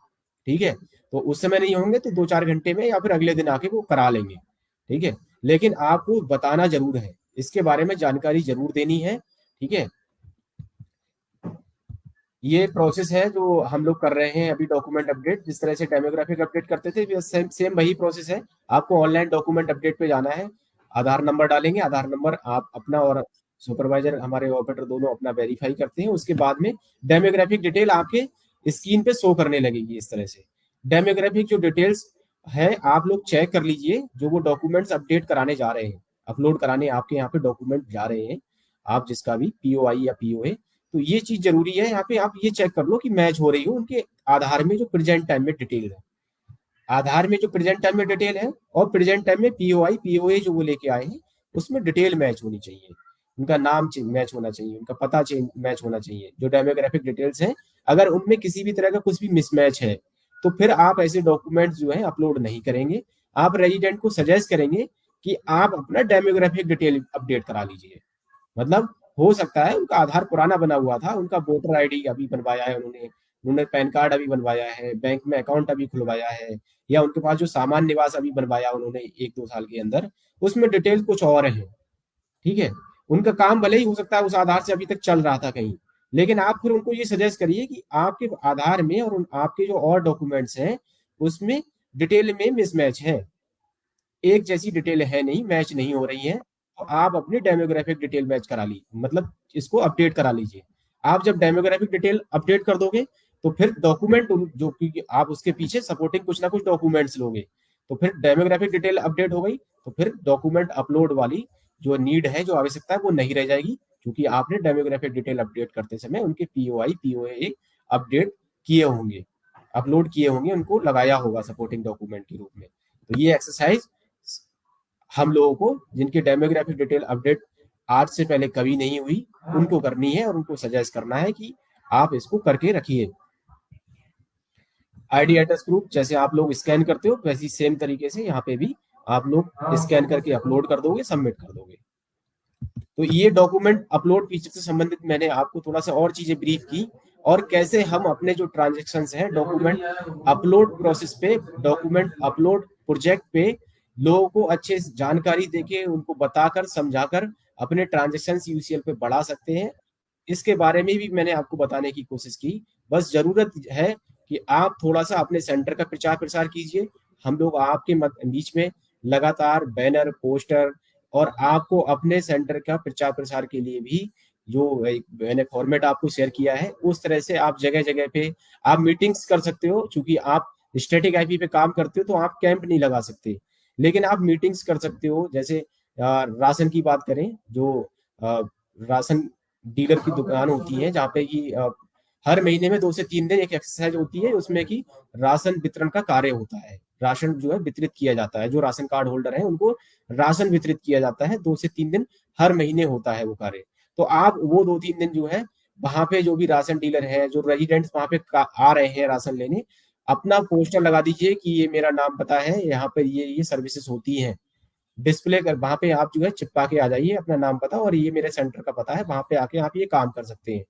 ठीक है, तो उस समय नहीं होंगे तो 2-4 घंटे में या फिर अगले दिन आके वो करा लेंगे। ठीक है, लेकिन आपको बताना जरूर है, इसके बारे में जानकारी जरूर देनी है। ठीक है, ये प्रोसेस है जो हम लोग कर रहे हैं अभी, डॉक्यूमेंट अपडेट जिस तरह से डेमोग्राफिक अपडेट करते थे, सेम सेम वही प्रोसेस है। आपको ऑनलाइन डॉक्यूमेंट अपडेट पे जाना है, आधार नंबर डालेंगे, आधार नंबर आप अपना और सुपरवाइजर हमारे ऑपरेटर दोनों अपना वेरीफाई करते हैं, उसके बाद में डेमोग्राफिक डिटेल आपके स्क्रीन पे शो करने लगेगी। इस तरह से डेमोग्राफिक जो डिटेल्स है आप लोग चेक कर लीजिए, जो वो डॉक्यूमेंट्स अपडेट कराने जा रहे हैं, अपलोड कराने आपके यहाँ पे डॉक्यूमेंट जा रहे हैं, आप जिसका भी पीओआई या पीओए, तो ये चीज जरूरी है यहाँ पे, आप ये चेक कर लो कि मैच हो रही हो उनके आधार में जो प्रेजेंट टाइम में डिटेल है, आधार में जो प्रेजेंट टाइम में डिटेल है और प्रेजेंट टाइम में पीओआई पीओए जो वो लेके आए हैं उसमें डिटेल मैच होनी चाहिए, उनका नाम मैच होना चाहिए, उनका पता मैच होना चाहिए, जो डेमोग्राफिक डिटेल्स हैं अगर उनमें किसी भी तरह का कुछ भी मिसमैच है तो फिर आप ऐसे डॉक्यूमेंट्स जो है अपलोड नहीं करेंगे। आप रेजिडेंट को सजेस्ट करेंगे कि आप अपना डेमोग्राफिक डिटेल अपडेट करा लीजिए। मतलब हो सकता है उनका आधार पुराना बना हुआ था, उनका वोटर आईडी अभी बनवाया है उन्होंने, उन्होंने पैन कार्ड अभी बनवाया है, बैंक में अकाउंट अभी खुलवाया है, या उनके पास जो सामान्य निवास अभी बनवाया उन्होंने 1-2 साल के अंदर, उसमें डिटेल कुछ और है। ठीक है, उनका काम भले ही हो सकता है उस आधार से अभी तक चल रहा था कहीं, लेकिन आप फिर उनको ये सजेस्ट करिए कि आपके आधार में और आपके जो और डॉक्यूमेंट्स हैं उसमें डिटेल में मिसमैच है, एक जैसी डिटेल है नहीं, मैच नहीं हो रही है, तो आप अपनी डेमोग्राफिक डिटेल मैच करा लीजिए, मतलब इसको अपडेट करा लीजिए। आप जब डेमोग्राफिक डिटेल अपडेट कर दोगे तो फिर डॉक्यूमेंट जो कि आप उसके पीछे सपोर्टिंग कुछ ना कुछ डॉक्यूमेंट्स लोगे, तो फिर डेमोग्राफिक डिटेल अपडेट हो गई, तो फिर डॉक्यूमेंट अपलोड वाली जो नीड है, जो आवश्यकता है, वो नहीं रह जाएगी, क्योंकि आपने डेमोग्राफिक डिटेल अपडेट करते समय उनके पीओआई पीओए अपडेट किए होंगे, अपलोड किए होंगे, उनको लगाया होगा सपोर्टिंग डॉक्यूमेंट के रूप में। तो ये एक्सरसाइज हम लोगों को, जिनकी डेमोग्राफिक डिटेल अपडेट आज से पहले कभी नहीं हुई, उनको करनी है और उनको सजेस्ट करना है कि आप इसको करके रखिए। आईडी एड्रेस प्रूफ जैसे आप लोग स्कैन करते हो, वैसी सेम तरीके से यहाँ पे भी आप लोग स्कैन करके अपलोड कर दोगे, सबमिट कर दोगे। तो ये डॉक्यूमेंट अपलोड फीचर से संबंधित मैंने आपको थोड़ा सा और चीजें ब्रीफ की, और कैसे हम अपने जो ट्रांजेक्शन्स हैं डॉक्यूमेंट अपलोड प्रोसेस पे, डॉक्यूमेंट अपलोड प्रोजेक्ट पे लोगों को अच्छे से जानकारी देके, उनको बताकर समझाकर अपने ट्रांजेक्शन यूसीएल पे बढ़ा सकते हैं। इसके बारे में भी मैंने आपको बताने की कोशिश की। बस जरूरत है कि आप थोड़ा सा अपने सेंटर का प्रचार प्रसार कीजिए। हम लोग आपके बीच में लगातार बैनर, पोस्टर, और आपको अपने सेंटर का प्रचार प्रसार के लिए भी जो एक मैंने फॉर्मेट आपको शेयर किया है, उस तरह से आप जगह जगह पे आप मीटिंग्स कर सकते हो। चूंकि आप स्टैटिक आईपी पे काम करते हो तो आप कैंप नहीं लगा सकते, लेकिन आप मीटिंग्स कर सकते हो। जैसे राशन की बात करें, जो राशन डीलर की दुकान होती है, जहाँ पे कि हर महीने में 2 से 3 दिन एक एक्सरसाइज होती है, उसमें कि राशन वितरण का कार्य होता है, राशन जो है वितरित किया जाता है, जो राशन कार्ड होल्डर है उनको राशन वितरित किया जाता है। 2 से 3 दिन हर महीने होता है वो कार्य। तो आप वो 2-3 दिन जो है वहां पे जो भी राशन डीलर है, जो रेजिडेंट्स वहां पे आ रहे हैं राशन लेने, अपना पोस्टर लगा दीजिए कि ये मेरा नाम पता है, यहाँ पर ये सर्विसेज होती हैं। डिस्प्ले कर वहां पे आप जो है चिपका के आ जाइए अपना नाम पता, और ये मेरे सेंटर का पता है, वहां पे आके आप ये काम कर सकते हैं।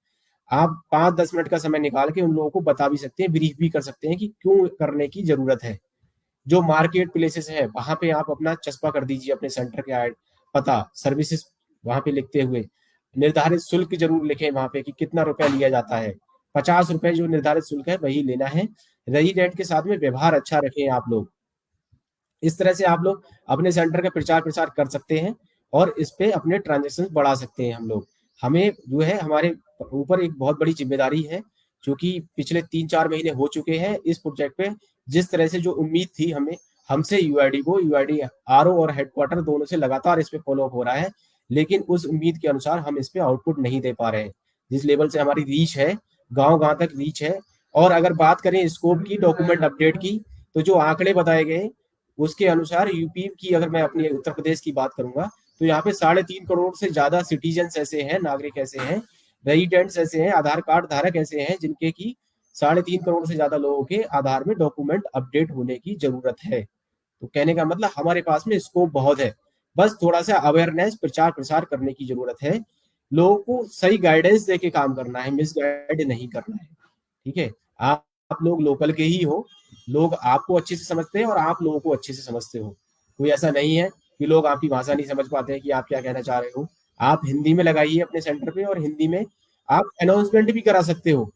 आप 5-10 मिनट का समय निकाल के उन लोगों को बता भी सकते हैं, ब्रीफ भी कर सकते हैं कि क्यों करने की जरूरत है। जो मार्केट प्लेसेस है वहां पे आप अपना चस्पा कर दीजिए अपने सेंटर के पता, सर्विसेज वहां पे लिखते हुए। निर्धारित शुल्क जरूर लिखें वहां पे कि कितना रुपया लिया जाता है। 50 रुपए जो निर्धारित शुल्क है वही लेना है। रेजिडेंट के साथ में व्यवहार अच्छा रखें आप लोग। इस तरह से आप लोग अपने सेंटर का प्रचार प्रसार कर सकते हैं और इस पे अपने ट्रांजेक्शन बढ़ा सकते हैं। हम लोग, हमें जो है हमारे ऊपर एक बहुत बड़ी जिम्मेदारी है, क्योंकि पिछले 3-4 महीने हो चुके हैं इस प्रोजेक्ट पे। जिस तरह से जो उम्मीद थी हमें, हमसे यूआईडी को, यूआईडी आरओ और हेडक्वार्टर दोनों से लगातार इस पे फॉलोअप हो रहा है, लेकिन उस उम्मीद के अनुसार हम इस पे आउटपुट नहीं दे पा रहे हैं। जिस लेवल से हमारी रीच है, गांव गांव तक रीच है। और अगर बात करें स्कोप की, डॉक्यूमेंट अपडेट की, तो जो आंकड़े बताए गए उसके अनुसार यूपी की, अगर मैं अपनी उत्तर प्रदेश की बात करूंगा, तो यहाँ पे 3.5 करोड़ से ज्यादा सिटीजन ऐसे हैं, नागरिक ऐसे हैं, रेजिडेंट्स ऐसे हैं, आधार कार्ड धारक ऐसे हैं, जिनके की 3.5 करोड़ से ज्यादा लोगों के आधार में डॉक्यूमेंट अपडेट होने की जरूरत है। तो कहने का मतलब हमारे पास में स्कोप बहुत है, बस थोड़ा सा अवेयरनेस, प्रचार प्रसार करने की जरूरत है। लोगों को सही गाइडेंस देके काम करना है, मिस गाइड नहीं करना है। ठीक है, आप लोग लोकल के ही हो, लोग आपको अच्छे से समझते हैं और आप लोगों को अच्छे से समझते हो। कोई ऐसा नहीं है कि लोग आपकी भाषा नहीं समझ पाते हैं कि आप क्या कहना चाह रहे हो। आप हिंदी में लगाइए अपने सेंटर पे, और हिंदी में आप अनाउंसमेंट भी करा सकते हो।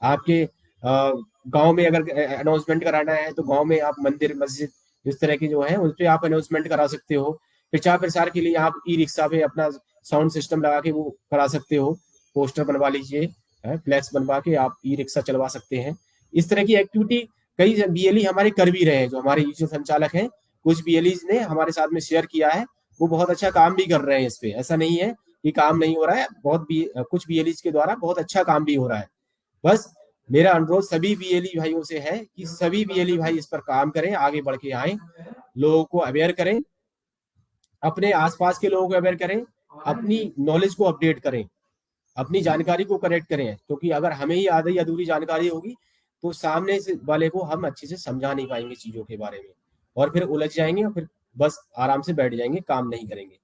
आपके गांव में अगर अनाउंसमेंट कराना है तो गांव में आप मंदिर, मस्जिद, इस तरह के जो है उस पर आप अनाउंसमेंट करा सकते हो। प्रचार प्रसार के लिए आप ई रिक्शा पे अपना साउंड सिस्टम लगा के वो करा सकते हो। पोस्टर बनवा लीजिए, फ्लैक्स बनवा के आप ई रिक्शा चलवा सकते हैं। इस तरह की एक्टिविटी कई बीएलई हमारे कर भी रहे हैं, जो हमारे यूसी संचालक हैं, कुछ बीएलई ने हमारे साथ में शेयर किया है, वो बहुत अच्छा काम भी कर रहे हैं इस पे। ऐसा नहीं है कि काम नहीं हो रहा है, कुछ बीएलई के द्वारा बहुत अच्छा काम भी हो रहा है। बस मेरा अनुरोध सभी बीएलई भाइयों से है कि सभी बीएलई भाई इस पर काम करें, आगे बढ़ के आए, लोगों को अवेयर करें, अपने आसपास के लोगों को अवेयर करें, अपनी नॉलेज को अपडेट करें, अपनी जानकारी को करेक्ट करें। क्योंकि अगर हमें ही आधी अधूरी जानकारी होगी तो सामने से वाले को हम अच्छे से समझा नहीं पाएंगे चीजों के बारे में, और फिर उलझ जाएंगे और फिर बस आराम से बैठ जाएंगे, काम नहीं करेंगे।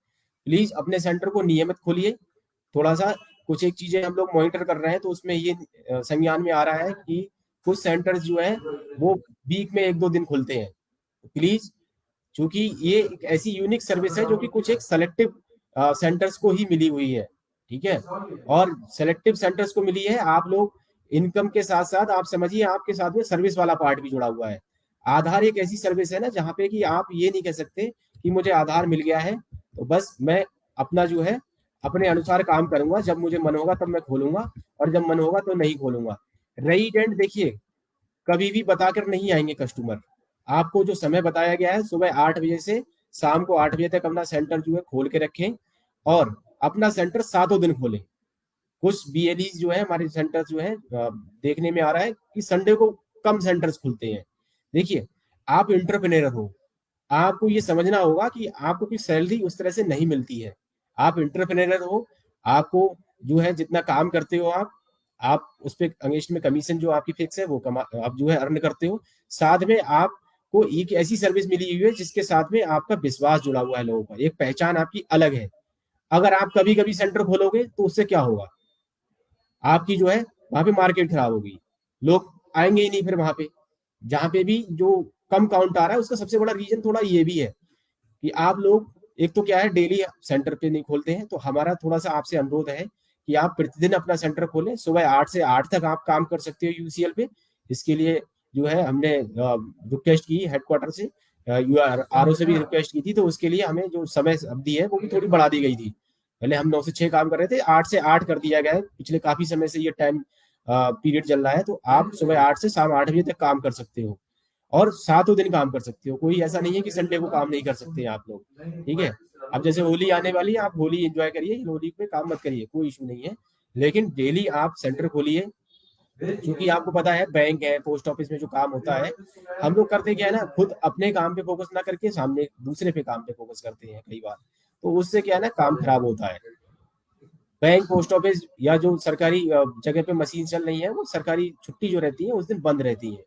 प्लीज अपने सेंटर को नियमित खोलिए। थोड़ा सा कुछ एक चीजें हम लोग मॉनिटर कर रहे हैं, तो उसमें ये संज्ञान में आ रहा है कि कुछ सेंटर्स जो है वो वीक में 1-2 दिन खुलते हैं। प्लीज, क्योंकि ये एक ऐसी यूनिक सर्विस है जो कि कुछ एक सेलेक्टिव सेंटर्स को ही मिली हुई है, ठीक है। और सेलेक्टिव सेंटर्स को मिली है। आप लोग इनकम के साथ साथ आप समझिए आपके साथ में सर्विस वाला पार्ट भी जुड़ा हुआ है। आधार एक ऐसी सर्विस है ना जहाँ पे कि आप ये नहीं कह सकते कि मुझे आधार मिल गया है तो बस मैं अपना जो है अपने अनुसार काम करूंगा, जब मुझे मन होगा तब मैं खोलूंगा और जब मन होगा तो नहीं खोलूंगा। रेजिडेंट देखिए कभी भी बताकर नहीं आएंगे कस्टमर। आपको जो समय बताया गया है सुबह 8 बजे से शाम को 8 बजे तक अपना सेंटर जो है खोल के रखें, और अपना सेंटर सातों दिन खोलें। कुछ बीएलई जो है हमारे सेंटर जो है देखने में आ रहा है कि संडे को कम सेंटर्स खुलते हैं। देखिए, आप इंटरप्रेन्योर हो, आपको ये समझना होगा कि आपको कोई सैलरी उस तरह से नहीं मिलती है। आप इंटरप्रेन्योर हो, आपको जो है जितना काम करते हो आप उस पे अगेंस्ट में कमीशन जो आपकी फिक्स है वो कमा आप जो है अर्न करते हो। साथ में आपको एक ऐसी सर्विस मिली हुई है जिसके साथ में आपका विश्वास जुड़ा हुआ है लोगों का, एक पहचान आपकी अलग है। अगर आप कभी कभी सेंटर खोलोगे तो उससे क्या होगा, आपकी जो है वहां पे मार्केट खराब होगी, लोग आएंगे ही नहीं फिर वहां पे। जहां पे भी जो कम काउंट आ रहा है उसका सबसे बड़ा रीजन थोड़ा ये भी है कि आप लोग एक तो क्या है डेली सेंटर पे नहीं खोलते हैं। तो हमारा थोड़ा सा आपसे अनुरोध है कि आप प्रतिदिन अपना सेंटर खोलें। सुबह 8 से 8 तक आप काम कर सकते हो यूसीएल पे। इसके लिए जो है हमने रिक्वेस्ट की हेडक्वार्टर से, आरओ से भी रिक्वेस्ट की थी, तो उसके लिए हमें जो समय अवधि है वो भी थोड़ी बढ़ा दी गई थी। पहले हम 9 से 6 काम कर रहे थे, 8 से 8 कर दिया गया है। पिछले काफी समय से ये टाइम पीरियड चल रहा है, तो आप सुबह 8 से शाम 8 बजे तक काम कर सकते हो और सातों दिन काम कर सकते हो। कोई ऐसा नहीं है कि संडे को काम नहीं कर सकते आप लोग, ठीक है। अब जैसे होली आने वाली है, आप होली एंजॉय करिए, होली में काम मत करिए, कोई इशू नहीं है। लेकिन डेली आप सेंटर खोलिए, क्योंकि आपको पता है बैंक है, पोस्ट ऑफिस में जो काम होता है, हम लोग करते क्या है ना, खुद अपने काम पे फोकस ना करके सामने दूसरे पे काम पे फोकस करते हैं कई बार। तो उससे क्या है ना, काम खराब होता है। बैंक, पोस्ट ऑफिस या जो सरकारी जगह पे मशीन चल रही है, वो सरकारी छुट्टी जो रहती है उस दिन बंद रहती है।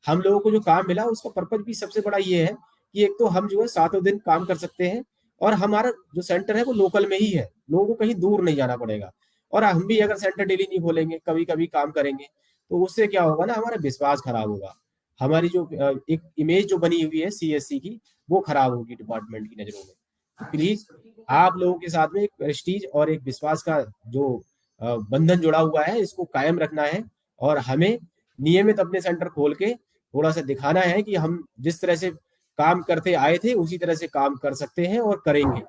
हम लोगों को जो काम मिला उसका पर्पज भी सबसे बड़ा ये है कि एक तो हम जो है सातों दिन काम कर सकते हैं, और हमारा जो सेंटर है वो लोकल में ही है, लोगों को कहीं दूर नहीं जाना पड़ेगा। और हम भी अगर सेंटर डेली नहीं खोलेंगे, कभी कभी काम करेंगे, तो उससे क्या होगा ना, हमारा विश्वास खराब होगा। हमारी जो एक इमेज जो बनी हुई है सीएससी की, वो खराब होगी डिपार्टमेंट की नजरों में। तो प्लीज, आप लोगों के साथ में एक प्रेस्टीज और एक विश्वास का जो बंधन जुड़ा हुआ है, इसको कायम रखना है। और हमें नियमित अपने सेंटर खोल के थोड़ा सा दिखाना है कि हम जिस तरह से काम करते आए थे उसी तरह से काम कर सकते हैं और करेंगे।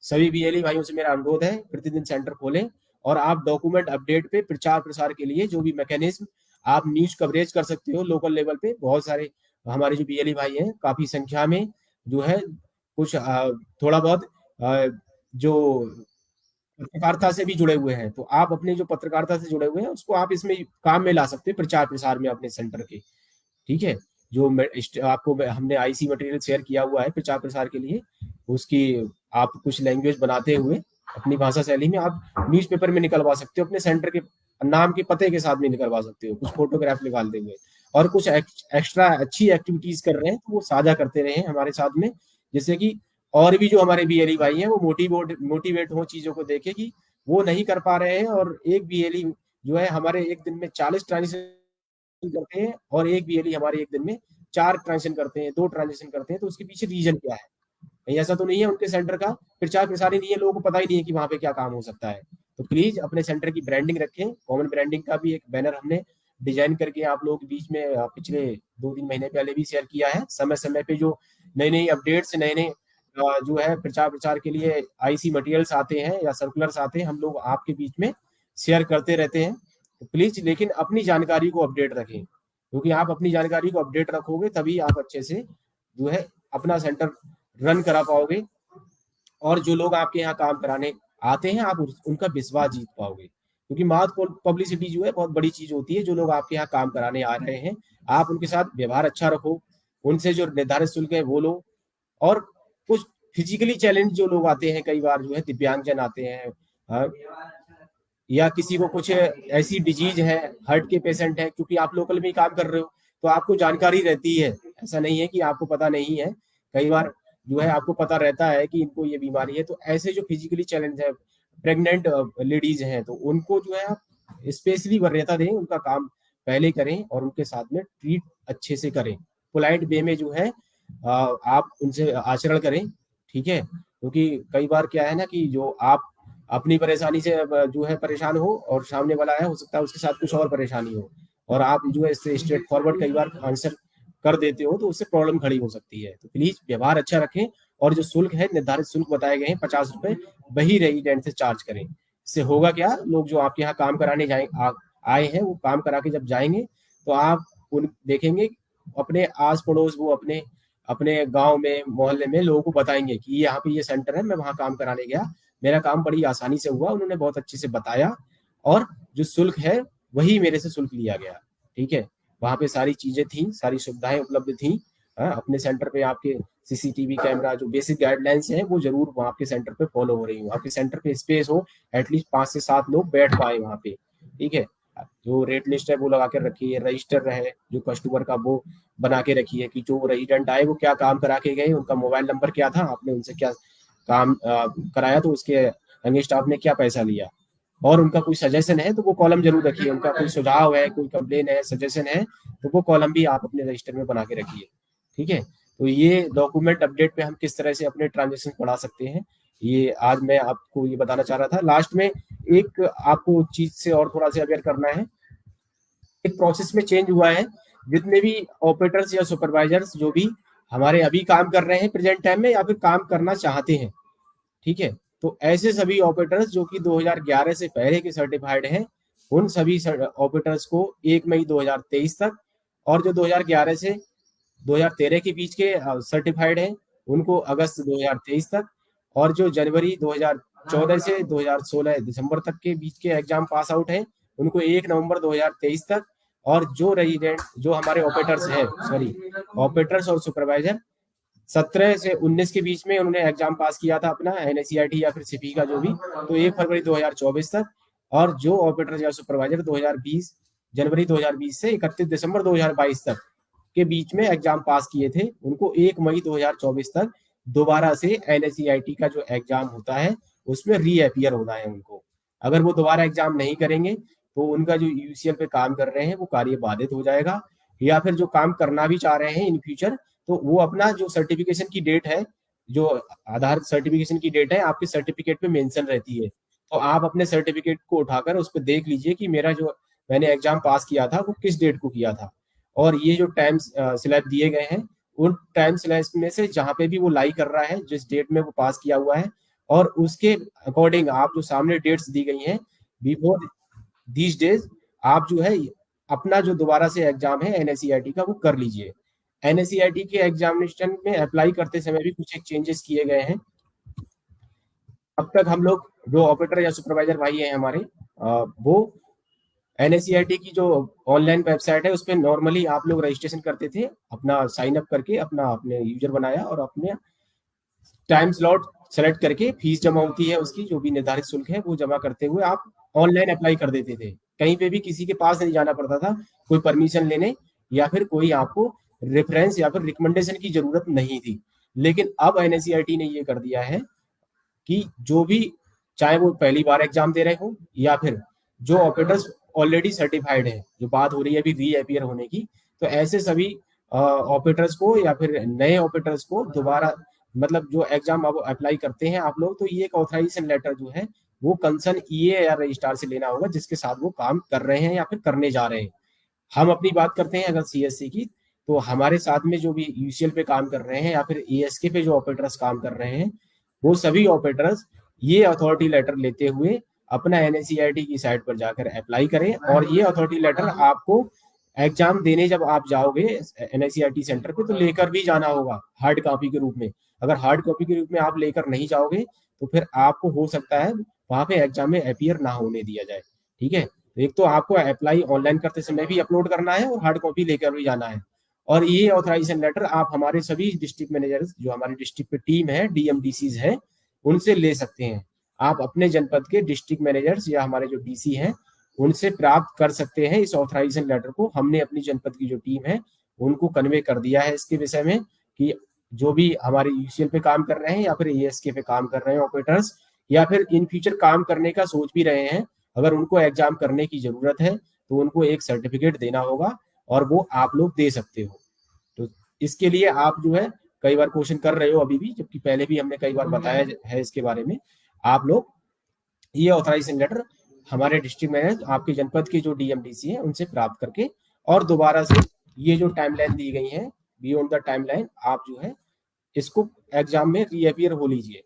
सभी बीएलई भाइयों से मेरा अनुरोध है, प्रतिदिन सेंटर खोलें। और आप डॉक्यूमेंट अपडेट पे प्रचार प्रसार के लिए जो भी मैकेनिज्म, आप न्यूज कवरेज कर सकते हो लोकल लेवल पे। बहुत सारे हमारे जो बीएलई भाई हैं काफी संख्या में जो है, कुछ थोड़ा बहुत जो पत्रकारिता से भी जुड़े हुए हैं, तो आप अपने जो पत्रकारिता से जुड़े हुए हैं उसको आप इसमें काम में ला सकते हैं, प्रचार प्रसार में अपने सेंटर के, ठीक है। जो आपको हमने आईसी मटेरियल शेयर किया हुआ है प्रचार प्रसार के लिए, उसकी आप कुछ लैंग्वेज बनाते हुए अपनी भाषा शैली में आप न्यूज़पेपर में निकलवा सकते हो, अपने सेंटर के नाम के पते के साथ में निकलवा सकते हो, कुछ फोटोग्राफ निकालते हुए। और कुछ एक्स्ट्रा अच्छी एक्टिविटीज कर रहे हैं तो वो साझा करते रहे हमारे साथ में, जिससे कि और भी जो हमारे बीएलई भाई हैं वो मोटिवेट हो चीजों को देखे कि वो नहीं कर पा रहे हैं। और एक बीएलई जो है हमारे एक दिन में 40 ट्रांजेक्शन करते हैं, और एक बीएलई हमारे एक दिन में 4 ट्रांजेक्शन करते हैं, 2 ट्रांजेक्शन करते हैं। तो उसके पीछे रीजन क्या है? कहीं ऐसा तो नहीं है उनके सेंटर का प्रचार प्रसार ही नहीं है, लोगों को पता ही नहीं है कि वहां पे क्या काम हो सकता है। तो प्लीज अपने सेंटर की ब्रांडिंग रखें। कॉमन ब्रांडिंग का भी एक बैनर हमने डिजाइन करके आप लोगों के बीच में पिछले 2-3 महीने पहले भी शेयर किया है। समय समय पे जो नई नई अपडेट्स, नए नए जो है प्रचार प्रचार के लिए आईसी मटेरियल्स आते हैं या सर्कुलर्स आते हैं, हम लोग आपके बीच में शेयर करते रहते हैं। तो प्लीज लेकिन अपनी जानकारी को अपडेट रखें, क्योंकि आप अपनी जानकारी को अपडेट रखोगे तभी आप अच्छे से जो है अपना सेंटर रन करा पाओगे। और जो लोग आपके यहाँ काम कराने आते हैं आप उनका विश्वास जीत पाओगे, क्योंकि माउथ पब्लिसिटी जो है बहुत बड़ी चीज होती है। जो लोग आपके यहाँ काम कराने आ रहे हैं, आप उनके साथ व्यवहार अच्छा रखो, उनसे जो निर्धारित शुल्क है वो लो। और कुछ फिजिकली चैलेंज जो लोग आते हैं, कई बार जो है दिव्यांगजन आते हैं, या किसी को कुछ ऐसी डिजीज है, हार्ट के पेशेंट है, क्योंकि आप लोकल में ही काम कर रहे हो तो आपको जानकारी रहती है, ऐसा नहीं है कि आपको पता नहीं है। कई बार जो है आपको पता रहता है कि इनको ये बीमारी है। तो ऐसे जो फिजिकली चैलेंज है, प्रेग्नेंट लेडीज हैं, तो उनको जो है आप स्पेशली वरीयता दें, उनका काम पहले करें और उनके साथ में ट्रीट अच्छे से करें, पोलाइट वे में जो है आप उनसे आचरण करें। ठीक है, क्योंकि कई बार क्या है ना कि जो आप अपनी परेशानी से जो है परेशान हो और सामने वाला है, हो सकता है उसके साथ कुछ और परेशानी हो, और आप जो है इससे स्ट्रेट फॉरवर्ड कई बार आंसर कर देते हो तो उससे प्रॉब्लम खड़ी हो सकती है। तो प्लीज व्यवहार अच्छा रखें, और जो शुल्क है, निर्धारित शुल्क बताए गए हैं 50 रुपए, वही रेजिडेंट से चार्ज करें। इससे होगा क्या, लोग जो आपके यहाँ काम कराने आए हैं, वो काम करा के जब जाएंगे तो आप उन देखेंगे अपने आस पड़ोस, वो अपने अपने गांव में, मोहल्ले में लोगों को बताएंगे कि यहाँ पे ये सेंटर है, मैं वहां काम कराने गया, मेरा काम बड़ी आसानी से हुआ, उन्होंने बहुत अच्छे से बताया, और जो शुल्क है वही मेरे से शुल्क लिया गया। ठीक है, वहां पे सारी चीजें थी, सारी सुविधाएं उपलब्ध थी। अपने सेंटर पे आपके सीसीटीवी कैमरा, जो बेसिक गाइडलाइंस है वो जरूर वहाँ आपके सेंटर पे फॉलो हो रही हो, आपके सेंटर पे स्पेस हो, एटलीस्ट 5 से 7 लोग बैठ पाए वहाँ पे। ठीक है, जो रेट लिस्ट है वो लगा के रखी है, रजिस्टर रहे जो कस्टमर का वो बना के रखी है कि जो रेजिडेंट आए वो क्या काम करा के गए, उनका मोबाइल नंबर क्या था, आपने उनसे क्या काम कराया, तो उसके अगेंस्ट आपने क्या पैसा लिया, और उनका कोई सजेशन है तो वो कॉलम जरूर रखिए, उनका कोई सुझाव है, कोई कंप्लेन है, सजेशन है, तो वो कॉलम भी आप अपने रजिस्टर में बना के रखिए। ठीक है, तो ये डॉक्यूमेंट अपडेट पे हम किस तरह से अपने ट्रांजेक्शन बढ़ा सकते हैं, ये आज मैं आपको ये बताना चाह रहा था। लास्ट में एक आपको चीज से और थोड़ा सा अवेयर करना है, एक प्रोसेस में चेंज हुआ है, जितने भी ऑपरेटर्स या सुपरवाइजर्स जो भी हमारे अभी काम कर रहे हैं प्रेजेंट टाइम में, या फिर काम करना चाहते हैं, ठीक है, तो ऐसे सभी ऑपरेटर्स जो कि 2011 से पहले के सर्टिफाइड हैं, उन सभी ऑपरेटर्स को 1 मई 2023 तक, और जो 2011 से 2013 के बीच के सर्टिफाइड हैं, उनको अगस्त 2023 तक, और जो जनवरी 2014 से 2016 दिसंबर तक के बीच के एग्जाम पास आउट हैं, उनको 1 नवंबर 2023 तक, और जो रेजिडेंट जो हमारे ऑपरेटर्स हैं, सॉरी, ऑपरेटर्स और सुपरवाइजर 17 से 19 के बीच में उन्होंने एग्जाम पास किया था अपना एनएससीआरटी या फिर सीपी का जो भी, तो 1 फरवरी 2024 तक, और जो ऑपरेटर या सुपरवाइजर 2020 जनवरी 2020 से 31 दिसंबर 2022 तक के बीच में एग्जाम पास किए थे, उनको 1 मई 2024 तक दोबारा से एनएससीआरटी का जो एग्जाम होता है उसमें रीअपियर होना है उनको। अगर वो दोबारा एग्जाम नहीं करेंगे तो उनका जो यूसीएल पे काम कर रहे हैं वो कार्य बाधित हो जाएगा, या फिर जो काम करना भी चाह रहे हैं इन फ्यूचर, तो वो अपना जो सर्टिफिकेशन की डेट है, जो आधार सर्टिफिकेशन की डेट है आपके सर्टिफिकेट पे मेंशन रहती है, तो आप अपने सर्टिफिकेट को उठाकर उस पर देख लीजिए कि मेरा जो मैंने एग्जाम पास किया था वो किस डेट को किया था, और ये जो टाइम स्लैब दिए गए हैं, उन टाइम स्लैब में से जहाँ पे भी वो लाई कर रहा है, जिस डेट में वो पास किया हुआ है, और उसके अकॉर्डिंग आप जो सामने डेट्स दी गई हैं, बिफोर दीज डेज आप जो है अपना जो दोबारा से एग्जाम है एनएससीआरटी का वो कर लीजिए। एनएससीआरटी के एग्जामिनेशन में अप्लाई करते समय भी कुछ एक चेंजेस किए गए हैं। अब तक हम लोग जो ऑपरेटर या सुपरवाइजर भाई हैं हमारे, वो एनएससीआरटी की जो ऑनलाइन वेबसाइट है उस पर नॉर्मली आप लोग रजिस्ट्रेशन करते थे, अपना साइन अप करके अपना अपने यूजर बनाया और अपने टाइम स्लॉट सेलेक्ट करके फीस जमा होती है उसकी, जो भी निर्धारित शुल्क है वो जमा करते हुए आप ऑनलाइन अप्लाई कर देते थे, कहीं पे भी किसी के पास नहीं जाना पड़ता था कोई परमिशन लेने, या फिर कोई आपको रेफरेंस या फिर रिकमेंडेशन की जरूरत नहीं थी। लेकिन अब एनएससीआरटी ने ये कर दिया है कि जो भी, चाहे वो पहली बार एग्जाम दे रहे हो या फिर जो ऑपरेटर्स ऑलरेडी सर्टिफाइड है, जो बात हो रही है अभी रीअपियर होने की, तो ऐसे सभी ऑपरेटर्स को या फिर नए ऑपरेटर्स को दोबारा, मतलब जो एग्जाम अब अप्लाई करते हैं आप लोग, तो ये एक ऑथराइजेशन लेटर जो है वो कंसर्न ईए या रजिस्ट्रार से लेना होगा जिसके साथ वो काम कर रहे हैं या फिर करने जा रहे हैं। हम अपनी बात करते हैं अगर सीएससी की, तो हमारे साथ में जो भी यूसीएल पे काम कर रहे हैं या फिर एएसके पे जो ऑपरेटर्स काम कर रहे हैं, वो सभी ऑपरेटर्स ये अथॉरिटी लेटर लेते हुए अपना एनएससीआरटी की साइट पर जाकर अप्लाई करें, और ये अथॉरिटी लेटर आपको एग्जाम देने जब आप जाओगे एनएससीआरटी सेंटर पे तो लेकर भी जाना होगा हार्ड कॉपी के रूप में। अगर हार्ड कॉपी के रूप में आप लेकर नहीं जाओगे तो फिर आपको हो सकता है वहां पे एग्जाम में अपियर ना होने दिया जाए। ठीक है, तो एक तो आपको अप्लाई ऑनलाइन करते समय भी अपलोड करना है और हार्ड कॉपी लेकर भी जाना है, और ये ऑथराइजेशन लेटर आप हमारे सभी डिस्ट्रिक्ट मैनेजर जो हमारी डिस्ट्रिक्ट पे टीम है डीएमडीसीज है उनसे ले सकते हैं। आप अपने जनपद के डिस्ट्रिक्ट मैनेजर्स या हमारे जो डीसी हैं उनसे प्राप्त कर सकते हैं इस ऑथराइजेशन लेटर को। हमने अपनी जनपद की जो टीम है उनको कन्वे कर दिया है इसके विषय में कि जो भी हमारे यूसीएल पे काम कर रहे हैं या फिर एएसके पे काम कर रहे हैं ऑपरेटर्स, या फिर इन फ्यूचर काम करने का सोच भी रहे हैं, अगर उनको एग्जाम करने की जरूरत है तो उनको एक सर्टिफिकेट देना होगा और वो आप लोग दे सकते हो। तो इसके लिए आप जो है कई बार क्वेश्चन कर रहे हो अभी भी, जबकि पहले भी हमने कई बार बताया है इसके बारे में। आप लोग ये ऑथराइजेशन लेटर हमारे डिस्ट्रिक्ट मैनेजर आपके जनपद के जो डीएमडीसी है उनसे प्राप्त करके और दोबारा से ये जो टाइमलाइन दी गई है बियॉन्ड द टाइमलाइन आप जो है इसको एग्जाम में रीअपियर हो लीजिए।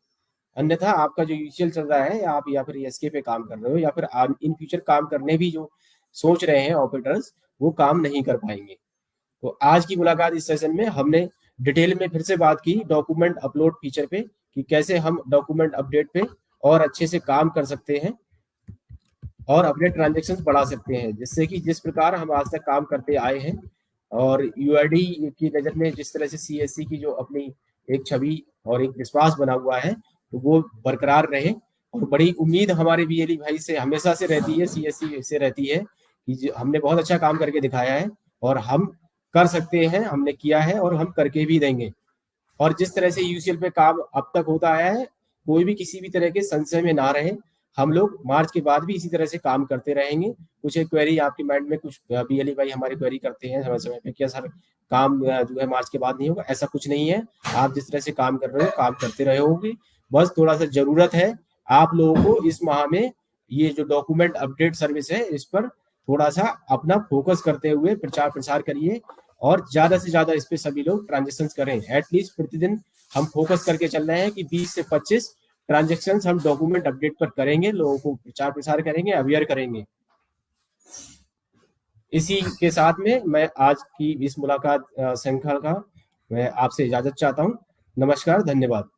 अन्यथा आपका जो यूसीएल चल रहा है आप या फिर एसके पे काम कर रहे हो या फिर इन फ्यूचर काम करने भी जो सोच रहे हैं ऑपरेटर्स वो काम नहीं कर पाएंगे। तो आज की मुलाकात इस सेशन में हमने डिटेल में फिर से बात की डॉक्यूमेंट अपलोड फीचर पे कि कैसे हम डॉक्यूमेंट अपडेट पे और अच्छे से काम कर सकते हैं और अपने ट्रांजेक्शन बढ़ा सकते हैं, जिससे कि जिस प्रकार हम आज तक काम करते आए हैं और यूआईडी की नज़र में जिस तरह से सीएससी की जो अपनी एक छवि और एक विश्वास बना हुआ है तो वो बरकरार रहे। और बड़ी उम्मीद हमारे बीएलई भाई से हमेशा से रहती है, सीएससी से रहती है कि हमने बहुत अच्छा काम करके दिखाया है और हम कर सकते हैं, हमने किया है और हम करके भी देंगे। और जिस तरह से यूसीएल पे काम अब तक होता आया है कोई भी किसी भी तरह के संशय में ना रहे, हम लोग मार्च के बाद भी इसी तरह से काम करते रहेंगे। कुछ एक क्वेरी आपके माइंड में कुछ बीएलई भाई हमारी क्वेरी करते हैं समय समय पे क्या सर काम जो है मार्च के बाद नहीं होगा, ऐसा कुछ नहीं है। आप जिस तरह से काम कर रहे हो काम करते रहोगे, बस थोड़ा सा जरूरत है आप लोगों को इस माह में ये जो डॉक्यूमेंट अपडेट सर्विस है इस पर थोड़ा सा अपना फोकस करते हुए प्रचार प्रसार करिए और ज्यादा से ज्यादा इस पे सभी लोग ट्रांजेक्शन करें। एटलीस्ट प्रतिदिन हम फोकस करके चल रहे हैं कि 20 से 25 ट्रांजेक्शन हम डॉक्यूमेंट अपडेट पर करेंगे, लोगों को प्रचार प्रसार करेंगे, अवेयर करेंगे। इसी के साथ में मैं आज की इस मुलाकात श्रृंखला का मैं आपसे इजाजत चाहता हूं। नमस्कार, धन्यवाद।